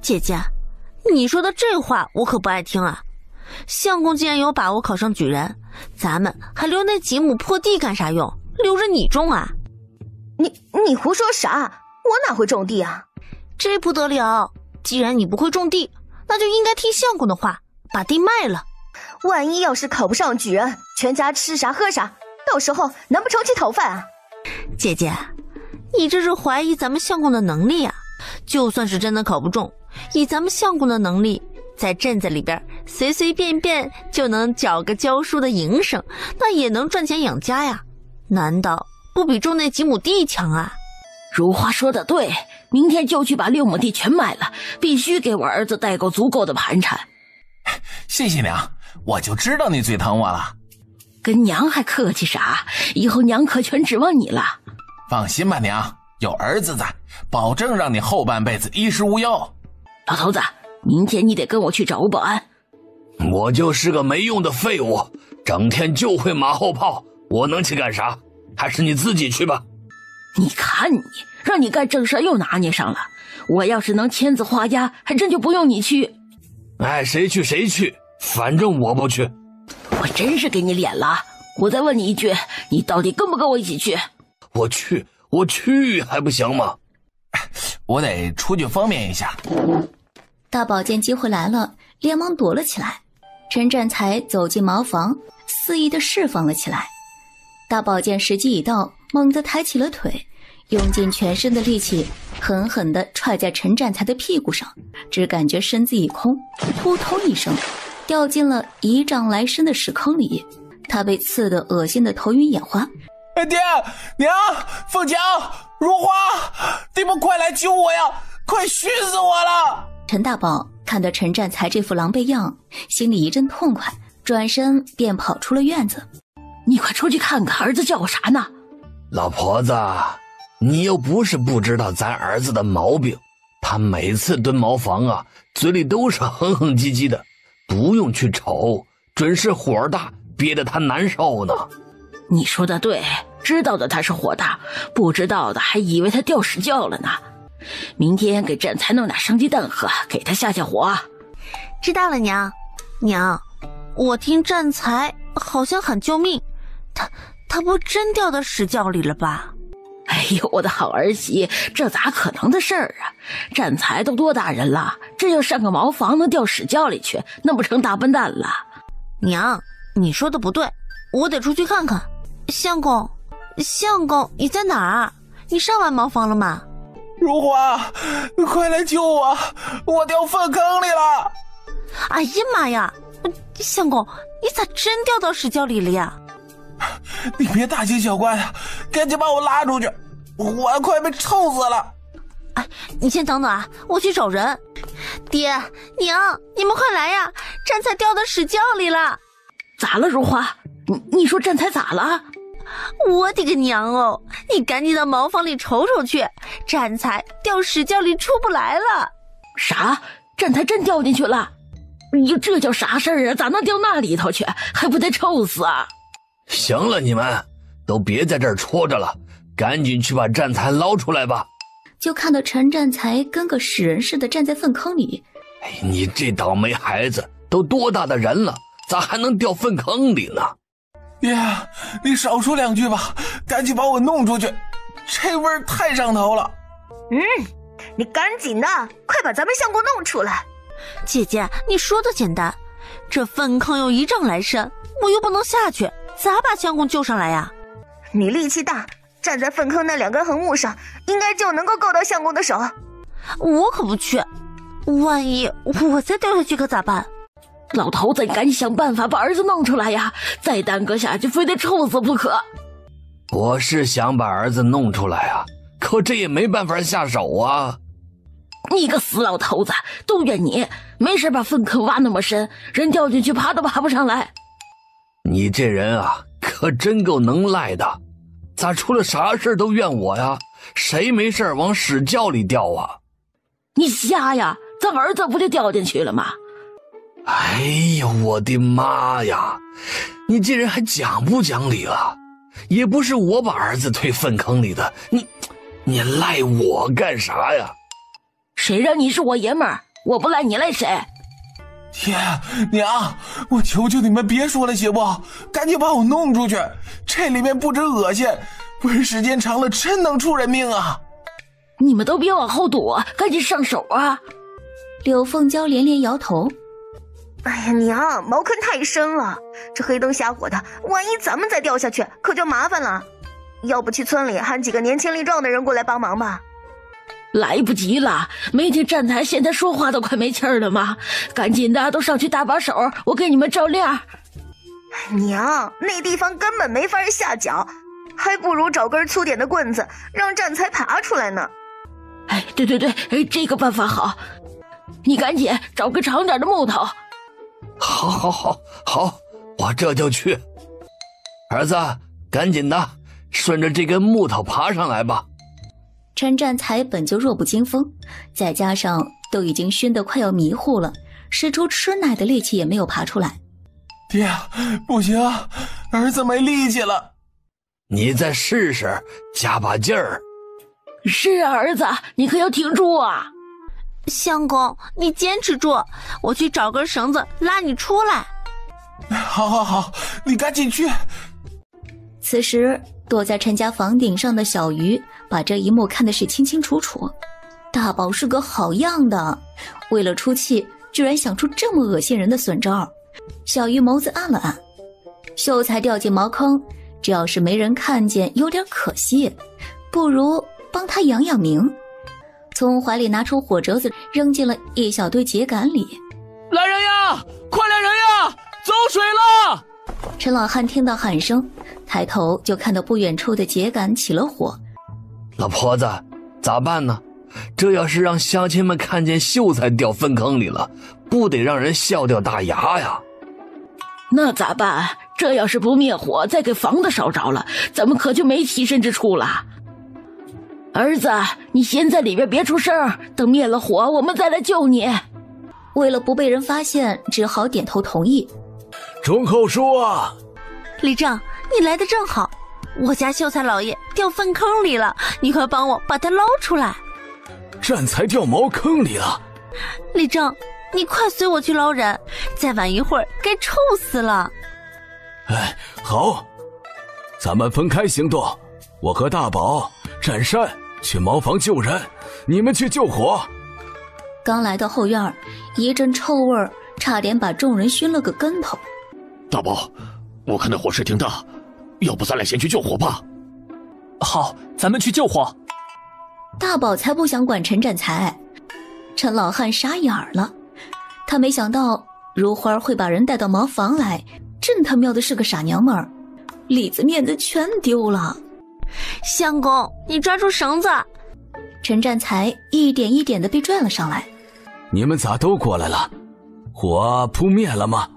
姐姐，你说的这话我可不爱听啊！相公既然有把握考上举人，咱们还留那几亩破地干啥用？留着你种啊！你胡说啥？我哪会种地啊？这不得了！既然你不会种地，那就应该听相公的话，把地卖了。万一要是考不上举人，全家吃啥喝啥，到时候难不成去讨饭啊？姐姐，你这是怀疑咱们相公的能力啊！就算是真的考不中，以咱们相公的能力，在镇子里边随随便便就能找个教书的营生，那也能赚钱养家呀。难道不比种那几亩地强啊？如花说的对，明天就去把6亩地全卖了，必须给我儿子带够足够的盘缠。谢谢娘，我就知道你最疼我了。跟娘还客气啥？以后娘可全指望你了。放心吧娘，有儿子在，保证让你后半辈子衣食无忧。老头子，明天你得跟我去找吴保安。我就是个没用的废物，整天就会马后炮，我能去干啥？还是你自己去吧。你看你，让你干正事又拿捏上了。我要是能签字画押，还真就不用你去。哎，谁去谁去，反正我不去。我真是给你脸了。我再问你一句，你到底跟不跟我一起去？我去还不行吗？我得出去方便一下。大宝见机会来了，连忙躲了起来。陈占才走进茅房，肆意地释放了起来。大宝见时机已到，猛地抬起了腿，用尽全身的力气，狠狠地踹在陈占才的屁股上，只感觉身子一空，扑通一声，掉进了1丈来深的屎坑里。他被刺得恶心的头晕眼花。爹娘，凤强，如花，你们快来救我呀！快熏死我了！陈大宝看到陈占才这副狼狈样，心里一阵痛快，转身便跑出了院子。你快出去看看，儿子叫我啥呢？老婆子，你又不是不知道咱儿子的毛病，他每次蹲茅房啊，嘴里都是哼哼唧唧的，不用去瞅，准是火大，憋得他难受呢。你说的对，知道的他是火大，不知道的还以为他掉屎窖了呢。明天给占才弄点生鸡蛋喝，给他下下火。知道了，娘。娘，我听占才好像喊救命，他不真掉到屎窖里了吧？哎呦，我的好儿媳，这咋可能的事儿啊！占才都多大人了，这要上个茅房能掉屎窖里去，那不成大笨蛋了？娘，你说的不对，我得出去看看。相公，你在哪儿？你上完茅房了吗？如花，快来救我，我掉粪坑里了！哎呀妈呀，相公，你咋真掉到屎窖里了呀？你别大惊小怪的，赶紧把我拉出去，我快被臭死了！哎，你先等等啊，我去找人。爹娘，你们快来呀，占才掉到屎窖里了。咋了，如花？你说占才咋了？我的个娘哦！你赶紧到茅房里瞅瞅去，占才掉屎窖里出不来了。啥？占才真掉进去了？哟，这叫啥事儿啊？咋能掉那里头去？还不得臭死啊！行了，你们都别在这儿戳着了，赶紧去把占才捞出来吧。就看到陈占才跟个屎人似的站在粪坑里。哎，你这倒霉孩子，都多大的人了，咋还能掉粪坑里呢？爹，你少说2句吧，赶紧把我弄出去，这味儿太上头了。你赶紧的，快把咱们相公弄出来。姐姐，你说的简单，这粪坑有1丈来深，我又不能下去，咋把相公救上来呀？你力气大，站在粪坑那2根横木上，应该就能够够到相公的手。我可不去，万一我再掉下去可咋办？老头子，你赶紧想办法把儿子弄出来呀！再耽搁下去，非得臭死不可。我是想把儿子弄出来啊，可这也没办法下手啊。你个死老头子，都怨你，没事把粪坑挖那么深，人掉进去爬都爬不上来。你这人啊，可真够能赖的。咋出了啥事都怨我呀？谁没事往屎窖里掉啊？你瞎呀？咱儿子不就掉进去了吗？哎呦，我的妈呀！你这人还讲不讲理了？也不是我把儿子推粪坑里的，你赖我干啥呀？谁让你是我爷们儿？我不赖你赖谁？爹娘，我求求你们别说了行不？赶紧把我弄出去，这里面不止恶心，闻时间长了真能出人命啊！你们都别往后躲，赶紧上手啊！柳凤娇连连摇头。哎呀，娘，茅坑太深了，这黑灯瞎火的，万一咱们再掉下去，可就麻烦了。要不去村里喊几个年轻力壮的人过来帮忙吧？来不及了，没听站台现在说话都快没气儿了吗？赶紧的，都上去搭把手，我给你们照亮。娘，那地方根本没法下脚，还不如找根粗点的棍子，让战才爬出来呢。哎，对，这个办法好，你赶紧找个长点的木头。好，我这就去。儿子，赶紧的，顺着这根木头爬上来吧。陈占才本就弱不禁风，再加上都已经熏得快要迷糊了，使出吃奶的力气也没有爬出来。爹，不行，儿子没力气了。你再试试，加把劲儿。是啊，儿子，你可要挺住啊！相公，你坚持住，我去找根绳子拉你出来。好，你赶紧去。此时躲在陈家房顶上的小鱼把这一幕看的是清清楚楚。大宝是个好样的，为了出气居然想出这么恶心人的损招。小鱼眸子暗了暗，秀才掉进茅坑，只要是没人看见有点可惜，不如帮他养养名。从怀里拿出火折子，扔进了一小堆秸秆里。来人呀，快来人呀，走水了！陈老汉听到喊声，抬头就看到不远处的秸秆起了火。老婆子，咋办呢？这要是让乡亲们看见秀才掉粪坑里了，不得让人笑掉大牙呀？那咋办？这要是不灭火，再给房子烧着了，咱们可就没栖身之处了。儿子，你先在里边别出声，等灭了火，我们再来救你。为了不被人发现，只好点头同意。钟后叔啊，李正，你来的正好，我家秀才老爷掉粪坑里了，你快帮我把他捞出来。战才掉茅坑里了。李正，你快随我去捞人，再晚一会儿该臭死了。哎，好，咱们分开行动，我和大宝、占山去茅房救人，你们去救火。刚来到后院，一阵臭味儿差点把众人熏了个跟头。大宝，我看那火势挺大，要不咱俩先去救火吧？好，咱们去救火。大宝才不想管陈占才，陈老汉傻眼了，他没想到如花会把人带到茅房来，真他喵的是个傻娘们儿，里子面子全丢了。相公，你抓住绳子！陈占才一点一点的被拽了上来。你们咋都过来了？火扑灭了吗？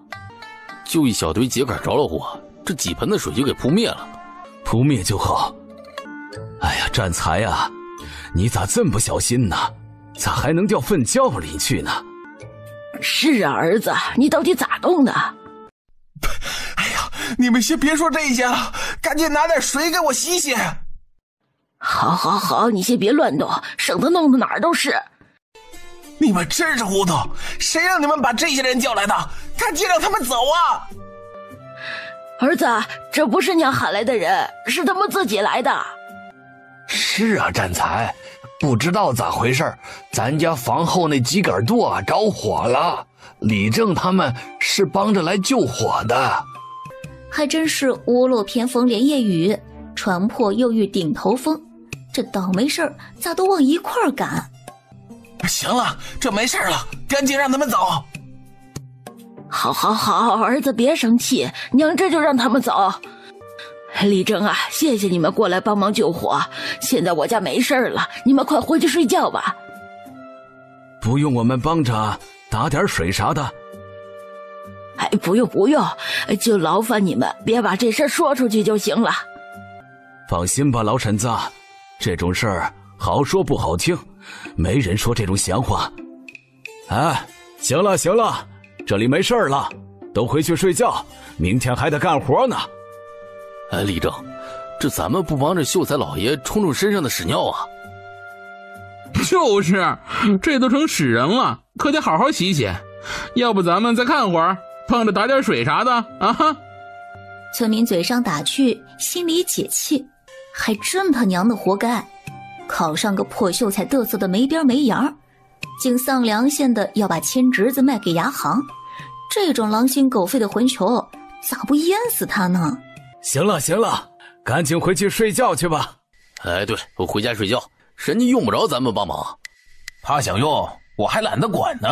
就一小堆秸秆着了火，这几盆的水就给扑灭了。扑灭就好。哎呀，占才啊，你咋这么不小心呢？咋还能掉粪窖里去呢？是啊，儿子，你到底咋动的？哎呀，你们先别说这些了，赶紧拿点水给我洗洗。好，你先别乱动，省得弄得哪儿都是。你们真是糊涂，谁让你们把这些人叫来的？赶紧让他们走啊！儿子，这不是娘喊来的人，是他们自己来的。是啊，占才，不知道咋回事，咱家房后那秸秆垛着火了，李正他们是帮着来救火的。还真是屋漏偏逢连夜雨，船破又遇顶头风，这倒霉事儿咋都往一块儿赶？行了，这没事了，赶紧让他们走。好，儿子别生气，娘这就让他们走。李正啊，谢谢你们过来帮忙救火，现在我家没事了，你们快回去睡觉吧。不用我们帮着打点水啥的？哎，不用，就劳烦你们别把这事说出去就行了。放心吧，老婶子，这种事儿好说不好听，没人说这种闲话。哎，行了行了，这里没事了，都回去睡觉，明天还得干活呢。李正，这咱们不帮着秀才老爷冲冲身上的屎尿啊？就是，这都成屎人了，可得好好洗洗。要不咱们再看会儿，碰着打点水啥的啊哈。村民嘴上打趣，心里解气，还真他娘的活该，考上个破秀才嘚瑟的没边没沿，竟丧良县的要把亲侄子卖给牙行，这种狼心狗肺的混球，咋不淹死他呢？行了行了，赶紧回去睡觉去吧。哎，对，我回家睡觉，人家用不着咱们帮忙。他想用，我还懒得管呢。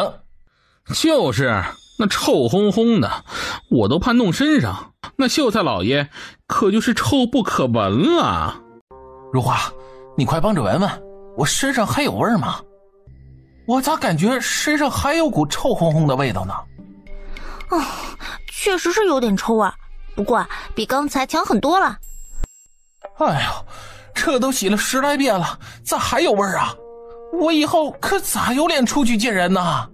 就是，那臭烘烘的，我都怕弄身上。那秀才老爷可就是臭不可闻了。如花，你快帮着闻闻，我身上还有味吗？我咋感觉身上还有股臭烘烘的味道呢？确实是有点臭味，不过比刚才强很多了。哎呦，这都洗了10来遍了，咋还有味啊？我以后可咋有脸出去见人呢？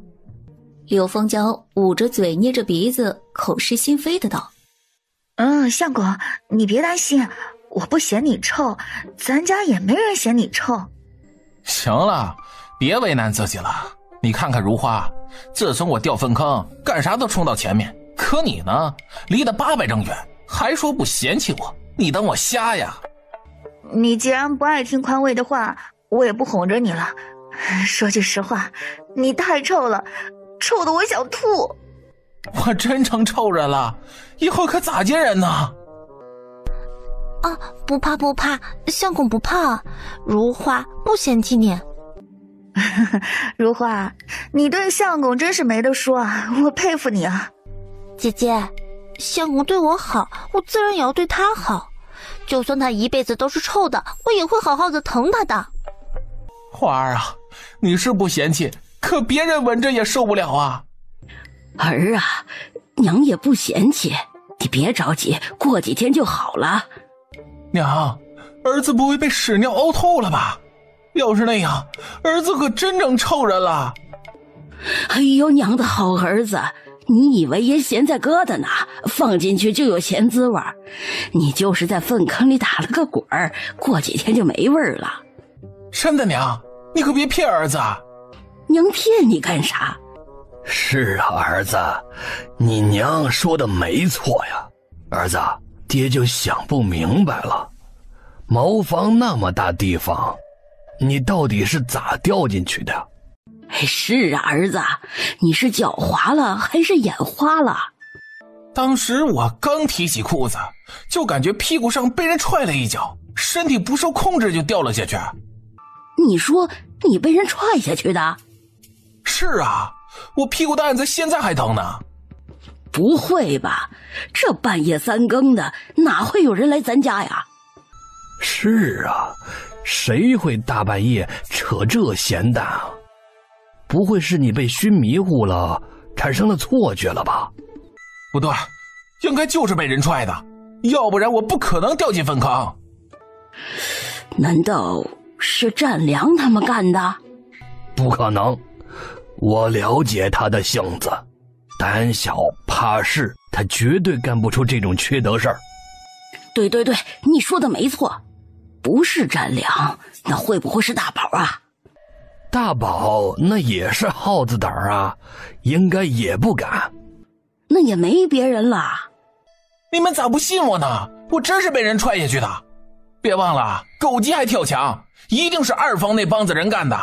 柳风娇捂着嘴捏着鼻子，口是心非的道：相公，你别担心，我不嫌你臭，咱家也没人嫌你臭。行了，别为难自己了。你看看如花，自从我掉粪坑，干啥都冲到前面，可你呢，离得800丈远，还说不嫌弃我，你当我瞎呀？你既然不爱听宽慰的话，我也不哄着你了。说句实话，你太臭了，臭得我想吐。我真成臭人了，以后可咋见人呢？不怕不怕，相公不怕，如花不嫌弃你。如花，你对相公真是没得说啊，我佩服你啊。姐姐，相公对我好，我自然也要对他好，就算他一辈子都是臭的，我也会好好的疼他的。花儿啊，你是不嫌弃，可别人闻着也受不了啊。儿啊，娘也不嫌弃，你别着急，过几天就好了。娘，儿子不会被屎尿呕透了吧？要是那样，儿子可真成臭人了。哎呦，娘的好儿子，你以为也咸菜疙瘩呢？放进去就有咸滋味，你就是在粪坑里打了个滚儿，过几天就没味儿了。真的，娘，你可别骗儿子。娘骗你干啥？是啊，儿子，你娘说的没错呀。儿子，爹就想不明白了，茅房那么大地方，你到底是咋掉进去的？是啊，儿子，你是脚滑了还是眼花了？当时我刚提起裤子，就感觉屁股上被人踹了一脚，身体不受控制就掉了下去。你说你被人踹下去的？是啊，我屁股蛋子现在还疼呢。不会吧，这半夜3更的，哪会有人来咱家呀？是啊，谁会大半夜扯这闲蛋啊？不会是你被熏迷糊了，产生了错觉了吧？不对，应该就是被人踹的，要不然我不可能掉进粪坑。难道是占良他们干的？不可能，我了解他的性子，胆小怕事，他绝对干不出这种缺德事儿。对对对，你说的没错，不是占良，那会不会是大宝啊？大宝那也是耗子胆儿啊，应该也不敢。那也没别人了。你们咋不信我呢？我真是被人踹下去的。别忘了，狗急还跳墙，一定是二房那帮子人干的。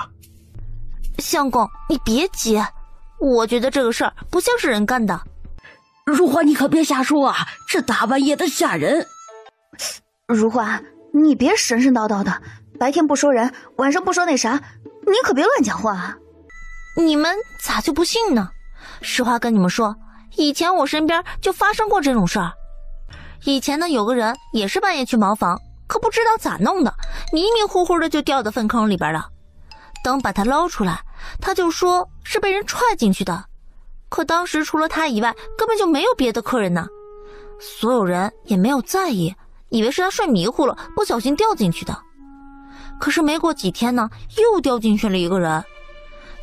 相公，你别急，我觉得这个事儿不像是人干的。如花，你可别瞎说啊，这大半夜的吓人。如花，你别神神叨叨的，白天不说人，晚上不说那啥，你可别乱讲话啊。你们咋就不信呢？实话跟你们说，以前我身边就发生过这种事儿。以前呢，有个人也是半夜去茅房，可不知道咋弄的，迷迷糊糊的就掉到粪坑里边了。等把他捞出来，他就说是被人踹进去的。可当时除了他以外，根本就没有别的客人呢。所有人也没有在意，以为是他睡迷糊了，不小心掉进去的。可是没过几天呢，又掉进去了一个人。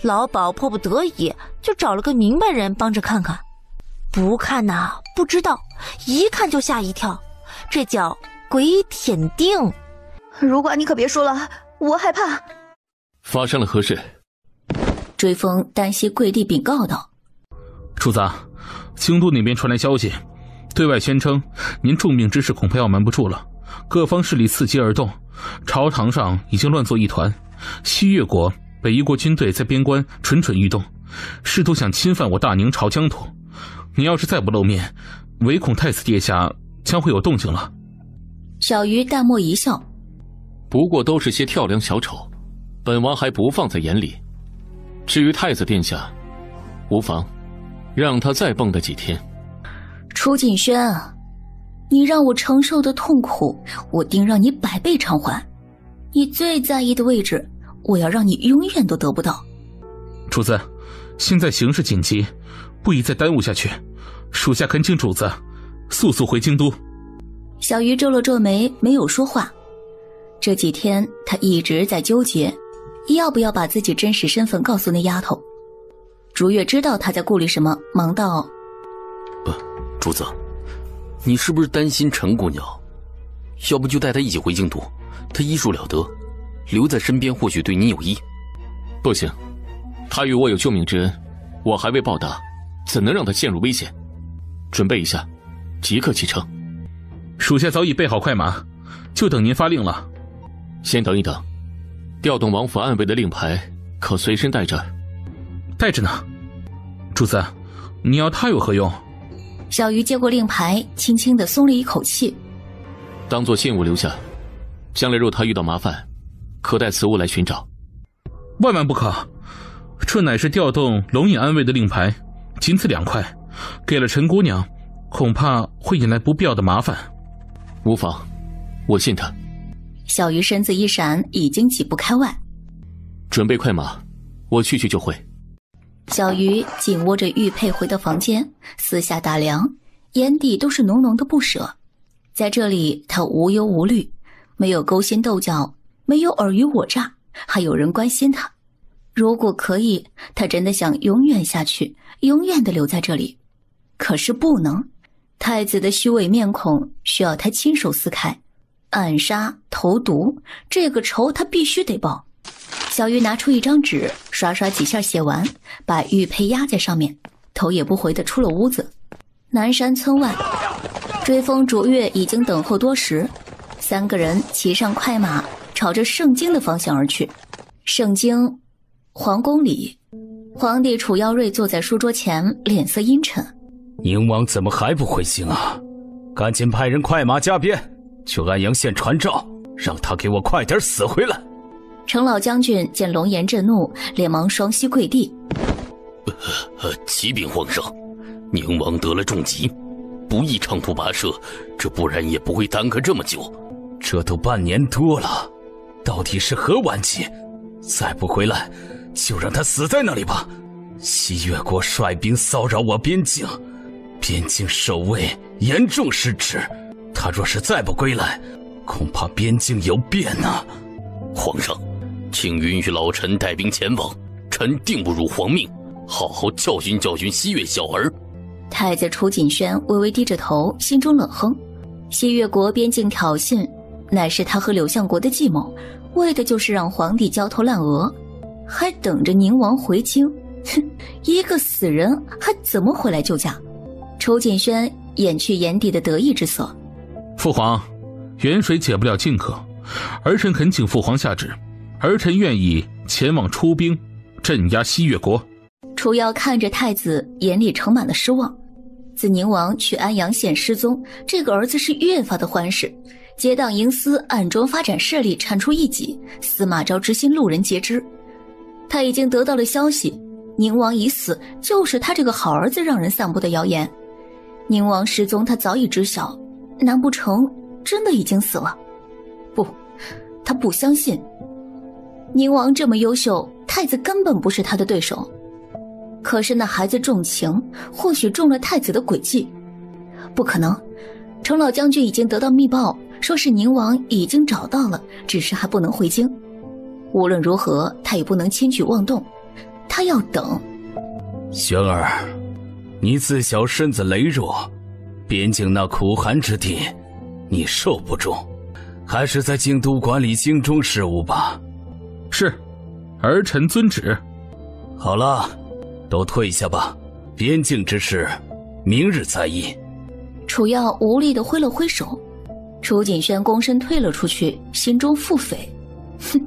老鸨迫不得已就找了个明白人帮着看看，不看呐不知道，一看就吓一跳，这叫鬼舔腚。如寡你可别说了，我害怕。发生了何事？追风单膝跪地禀告道：主子，京都那边传来消息，对外宣称您重病之事恐怕要瞒不住了，各方势力伺机而动，朝堂上已经乱作一团，西越国北夷国军队在边关蠢蠢欲动，试图想侵犯我大宁朝疆土。你要是再不露面，唯恐太子殿下将会有动静了。小鱼淡漠一笑：不过都是些跳梁小丑，本王还不放在眼里。至于太子殿下，无妨，让他再蹦跶几天。楚锦轩啊，你让我承受的痛苦，我定让你100倍偿还。你最在意的位置，我要让你永远都得不到。主子，现在形势紧急，不宜再耽误下去，属下恳请主子速速回京都。小鱼皱了皱眉，没有说话。这几天他一直在纠结，要不要把自己真实身份告诉那丫头。竹月知道他在顾虑什么，忙道：主子，你是不是担心陈姑娘？要不就带她一起回京都，她医术了得，留在身边或许对你有益。不行，她与我有救命之恩，我还未报答，怎能让她陷入危险？准备一下，即刻启程。属下早已备好快马，就等您发令了。先等一等，调动王府暗卫的令牌可随身带着？带着呢。主子，你要它有何用？小鱼接过令牌，轻轻地松了一口气。当作信物留下，将来若他遇到麻烦，可带此物来寻找。万万不可，这乃是调动龙隐安卫的令牌，仅此2块，给了陈姑娘，恐怕会引来不必要的麻烦。无妨，我信他。小鱼身子一闪，已经几步开外。准备快马，我去就会。小鱼紧握着玉佩回到房间，四下打量，眼底都是浓浓的不舍。在这里他无忧无虑，没有勾心斗角，没有尔虞我诈，还有人关心他。如果可以，他真的想永远下去，永远的留在这里。可是不能，太子的虚伪面孔需要他亲手撕开，暗杀投毒，这个仇他必须得报。小鱼拿出一张纸，刷刷几下写完，把玉佩压在上面，头也不回地出了屋子。南山村外，追风逐月已经等候多时，3个人骑上快马，朝着盛京的方向而去。盛京皇宫里，皇帝楚耀瑞坐在书桌前，脸色阴沉。宁王怎么还不回京啊？赶紧派人快马加鞭，去安阳县传诏，让他给我快点死回来。程老将军见龙颜震怒，连忙双膝跪地。启禀皇上，宁王得了重疾，不宜长途跋涉，这不然也不会耽搁这么久。这都半年多了，到底是何晚期？再不回来，就让他死在那里吧。西越国率兵骚扰我边境，边境守卫严重失职，他若是再不归来，恐怕边境有变啊。皇上，请允许老臣带兵前往，臣定不辱皇命，好好教训教训西越小儿。太子楚锦轩微微低着头，心中冷哼。西越国边境挑衅，乃是他和柳相国的计谋，为的就是让皇帝焦头烂额，还等着宁王回京。哼，一个死人还怎么回来救驾？楚锦轩掩去眼底的得意之色。父皇，远水解不了近渴，儿臣恳请父皇下旨，儿臣愿意前往出兵镇压西越国。楚耀看着太子，眼里盛满了失望。自宁王去安阳县失踪，这个儿子是越发的欢实，结党营私，暗中发展势力，铲除异己，司马昭之心路人皆知。他已经得到了消息，宁王已死，就是他这个好儿子让人散布的谣言。宁王失踪他早已知晓，难不成真的已经死了？不，他不相信。宁王这么优秀，太子根本不是他的对手。可是那孩子重情，或许中了太子的诡计。不可能，程老将军已经得到密报，说是宁王已经找到了，只是还不能回京。无论如何，他也不能轻举妄动，他要等。玄儿，你自小身子羸弱，边境那苦寒之地，你受不住，还是在京都管理京中事务吧。是，儿臣遵旨。好了，都退下吧，边境之事，明日再议。楚耀无力地挥了挥手，楚景轩躬身退了出去，心中腹诽：哼，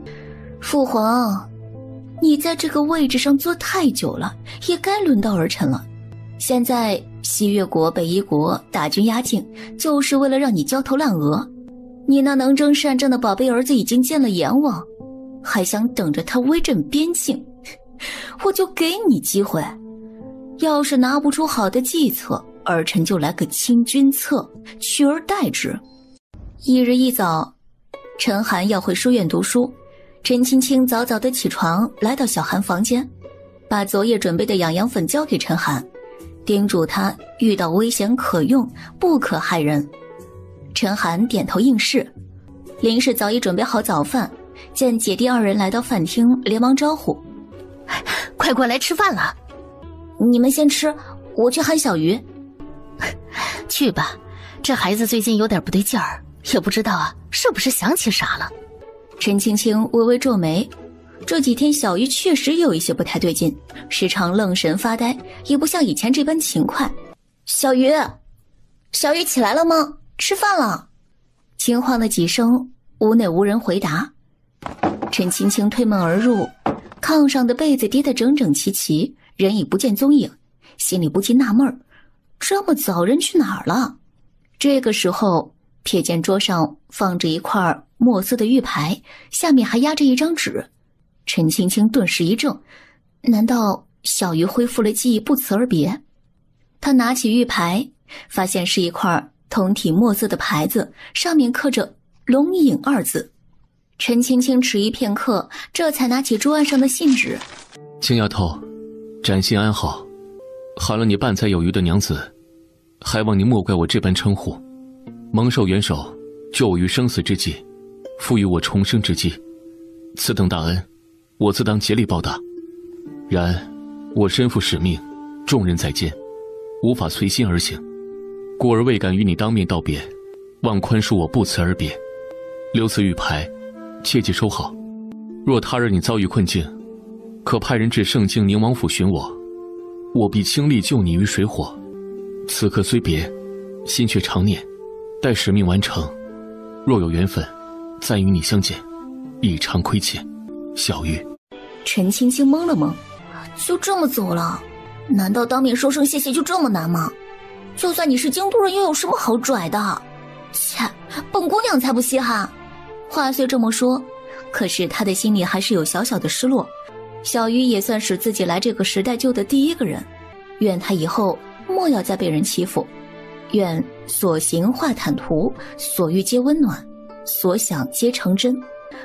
父皇，你在这个位置上坐太久了，也该轮到儿臣了。现在西越国、北夷国大军压境，就是为了让你焦头烂额。你那能征善政的宝贝儿子已经见了阎王，还想等着他威震边境，我就给你机会。要是拿不出好的计策，儿臣就来个清君侧，取而代之。一日一早，陈寒要回书院读书，陈青青早早的起床，来到小寒房间，把昨夜准备的养阳粉交给陈寒，叮嘱他遇到危险可用，不可害人。陈寒点头应是。林氏早已准备好早饭，见姐弟二人来到饭厅，连忙招呼：快过来吃饭了。你们先吃，我去喊小鱼。去吧，这孩子最近有点不对劲儿，也不知道啊是不是想起啥了。陈青青微微皱眉，这几天小鱼确实有一些不太对劲，时常愣神发呆，也不像以前这般勤快。小鱼，小鱼起来了吗？吃饭了。轻唤了几声，屋内无人回答。陈青青推门而入，炕上的被子叠得整整齐齐，人已不见踪影，心里不禁纳闷儿，这么早人去哪儿了？这个时候瞥见桌上放着一块墨色的玉牌，下面还压着一张纸。陈青青顿时一怔，难道小鱼恢复了记忆，不辞而别？他拿起玉牌，发现是一块通体墨色的牌子，上面刻着龙影二字。陈青青迟疑片刻，这才拿起桌案上的信纸。青丫头，展信安好，喊了你半载有余的娘子，还望你莫怪我这般称呼。蒙受元首救我于生死之际，赋予我重生之机，此等大恩，我自当竭力报答。然我身负使命，重任在肩，无法随心而行，故而未敢与你当面道别，望宽恕我不辞而别。留此玉牌，切记收好。若他日你遭遇困境，可派人至盛京宁王府寻我，我必倾力救你于水火。此刻虽别，心却常念。待使命完成，若有缘分，再与你相见，亦常亏欠。小玉。陈青青懵了懵，就这么走了？难道当面说声谢谢就这么难吗？就算你是京都人，又有什么好拽的？切，本姑娘才不稀罕。话虽这么说，可是她的心里还是有小小的失落。小鱼也算是自己来这个时代救的第一个人，愿她以后莫要再被人欺负，愿所行化坦途，所遇皆温暖，所想皆成真。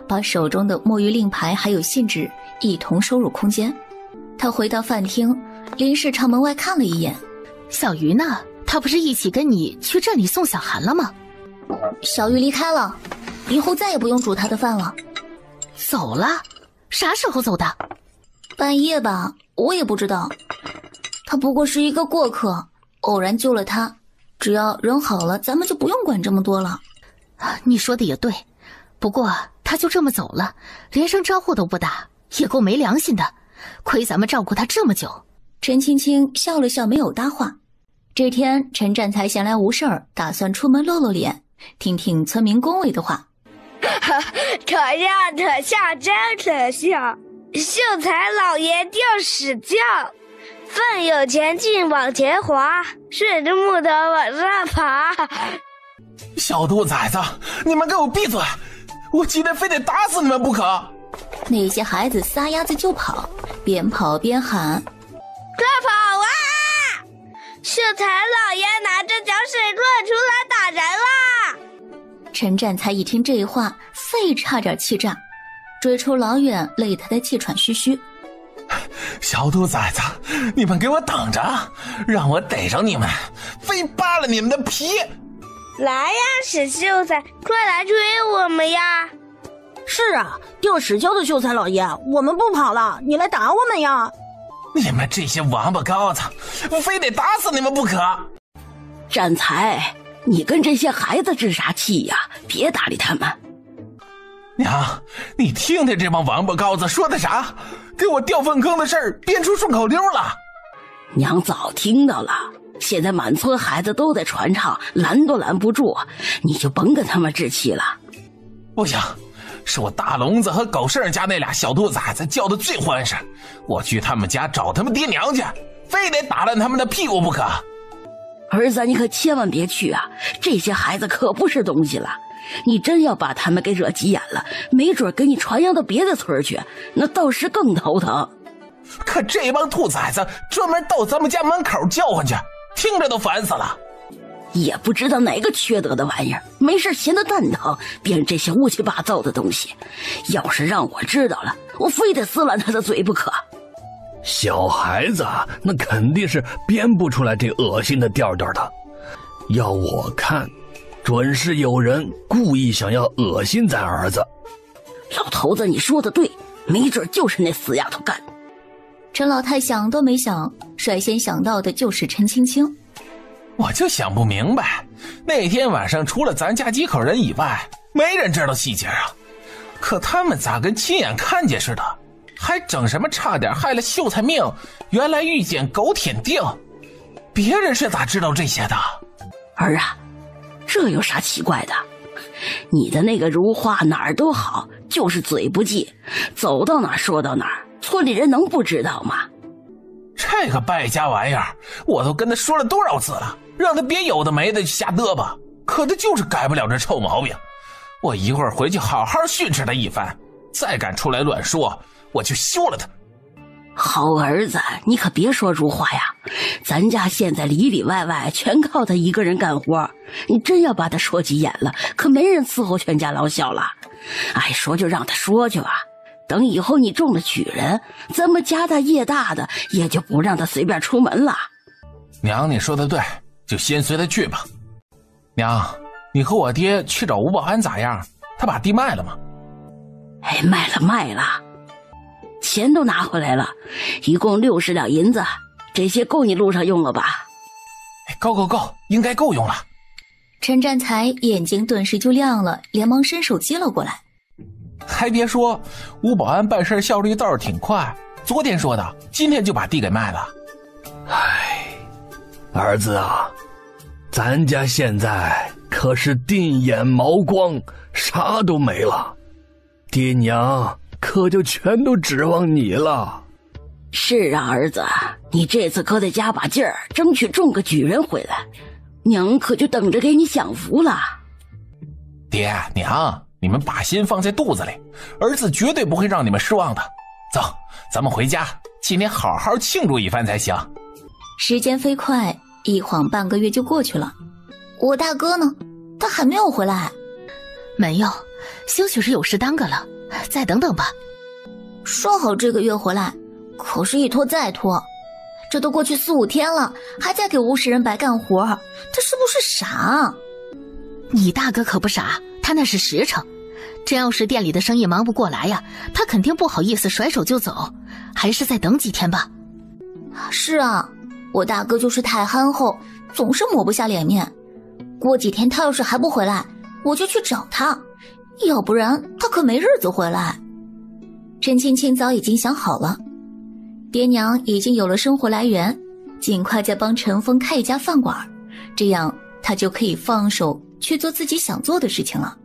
把手中的墨玉令牌还有信纸一同收入空间。他回到饭厅，林氏朝门外看了一眼。小鱼呢？他不是一起跟你去镇里送小寒了吗？小鱼离开了，以后再也不用煮他的饭了。走了？啥时候走的？半夜吧，我也不知道。他不过是一个过客，偶然救了他，只要人好了，咱们就不用管这么多了。你说的也对，不过他就这么走了，连声招呼都不打，也够没良心的。亏咱们照顾他这么久。陈青青笑了笑，没有搭话。这天陈占才闲来无事儿，打算出门露露脸，听听村民恭维的话。可笑可笑真可笑，秀才老爷吊屎叫，粪有前进往前滑，顺着木头往上爬。小兔崽子，你们给我闭嘴！我今天非得打死你们不可！那些孩子撒丫子就跑，边跑边喊：快跑啊！秀才老爷拿着搅水棍出来打人啦！陈占才一听这话，肺差点气炸，追出老远，累得他气喘吁吁。小兔崽子，你们给我等着，让我逮着你们，非扒了你们的皮！来呀，史秀才，快来追我们呀！是啊，掉屎跤的秀才老爷，我们不跑了，你来打我们呀！你们这些王八羔子，我非得打死你们不可！占才，你跟这些孩子置啥气呀？别搭理他们。娘，你听听这帮王八羔子说的啥？给我掉粪坑的事儿编出顺口溜了。娘早听到了，现在满村孩子都在传唱，拦都拦不住，你就甭跟他们置气了。不行，是我大笼子和狗剩家那俩小兔崽子叫的最欢实，我去他们家找他们爹娘去，非得打烂他们的屁股不可。儿子，你可千万别去啊！这些孩子可不是东西了，你真要把他们给惹急眼了，没准给你传扬到别的村去，那到时更头疼。可这帮兔崽子专门到咱们家门口叫唤去，听着都烦死了。也不知道哪个缺德的玩意儿，没事闲得蛋疼，编这些乌七八糟的东西。要是让我知道了，我非得撕烂他的嘴不可。小孩子那肯定是编不出来这恶心的调调的，要我看，准是有人故意想要恶心咱儿子。老头子，你说的对，没准就是那死丫头干。陈老太想都没想，率先想到的就是陈青青。我就想不明白，那天晚上除了咱家几口人以外，没人知道细节啊。可他们咋跟亲眼看见似的，还整什么差点害了秀才命，原来遇见狗舔腚，别人是咋知道这些的？儿啊，这有啥奇怪的？你的那个如花哪儿都好，就是嘴不济，走到哪儿说到哪儿，村里人能不知道吗？这个败家玩意儿，我都跟他说了多少次了，让他别有的没的瞎嘚吧，可他就是改不了这臭毛病。我一会儿回去好好训斥他一番，再敢出来乱说，我就休了他。好儿子，你可别说如花呀，咱家现在里里外外全靠他一个人干活，你真要把他说急眼了，可没人伺候全家老小了。爱说就让他说去吧，等以后你中了举人，咱们家大业大的也就不让他随便出门了。娘，你说的对，就先随他去吧。娘，你和我爹去找吴保安咋样？他把地卖了吗？哎，卖了，钱都拿回来了，一共60两银子，这些够你路上用了吧？够，应该够用了。陈占才眼睛顿时就亮了，连忙伸手接了过来。还别说，吴保安办事效率倒是挺快，昨天说的，今天就把地给卖了。唉，儿子啊，咱家现在可是锭眼毛光，啥都没了，爹娘可就全都指望你了。是啊，儿子，你这次可得加把劲儿，争取中个举人回来，娘可就等着给你享福了。爹娘，你们把心放在肚子里，儿子绝对不会让你们失望的。走，咱们回家，今天好好庆祝一番才行。时间飞快，一晃半个月就过去了。我大哥呢？他还没有回来。没有，兴许是有事耽搁了，再等等吧。说好这个月回来，可是一拖再拖，这都过去4、5天了，还在给吴氏人白干活，他是不是傻？你大哥可不傻，他那是实诚。真要是店里的生意忙不过来呀，他肯定不好意思甩手就走，还是再等几天吧。是啊，我大哥就是太憨厚，总是抹不下脸面。过几天他要是还不回来，我就去找他，要不然他可没日子回来。陈青青早已经想好了，爹娘已经有了生活来源，尽快再帮陈峰开一家饭馆，这样他就可以放手去做自己想做的事情了。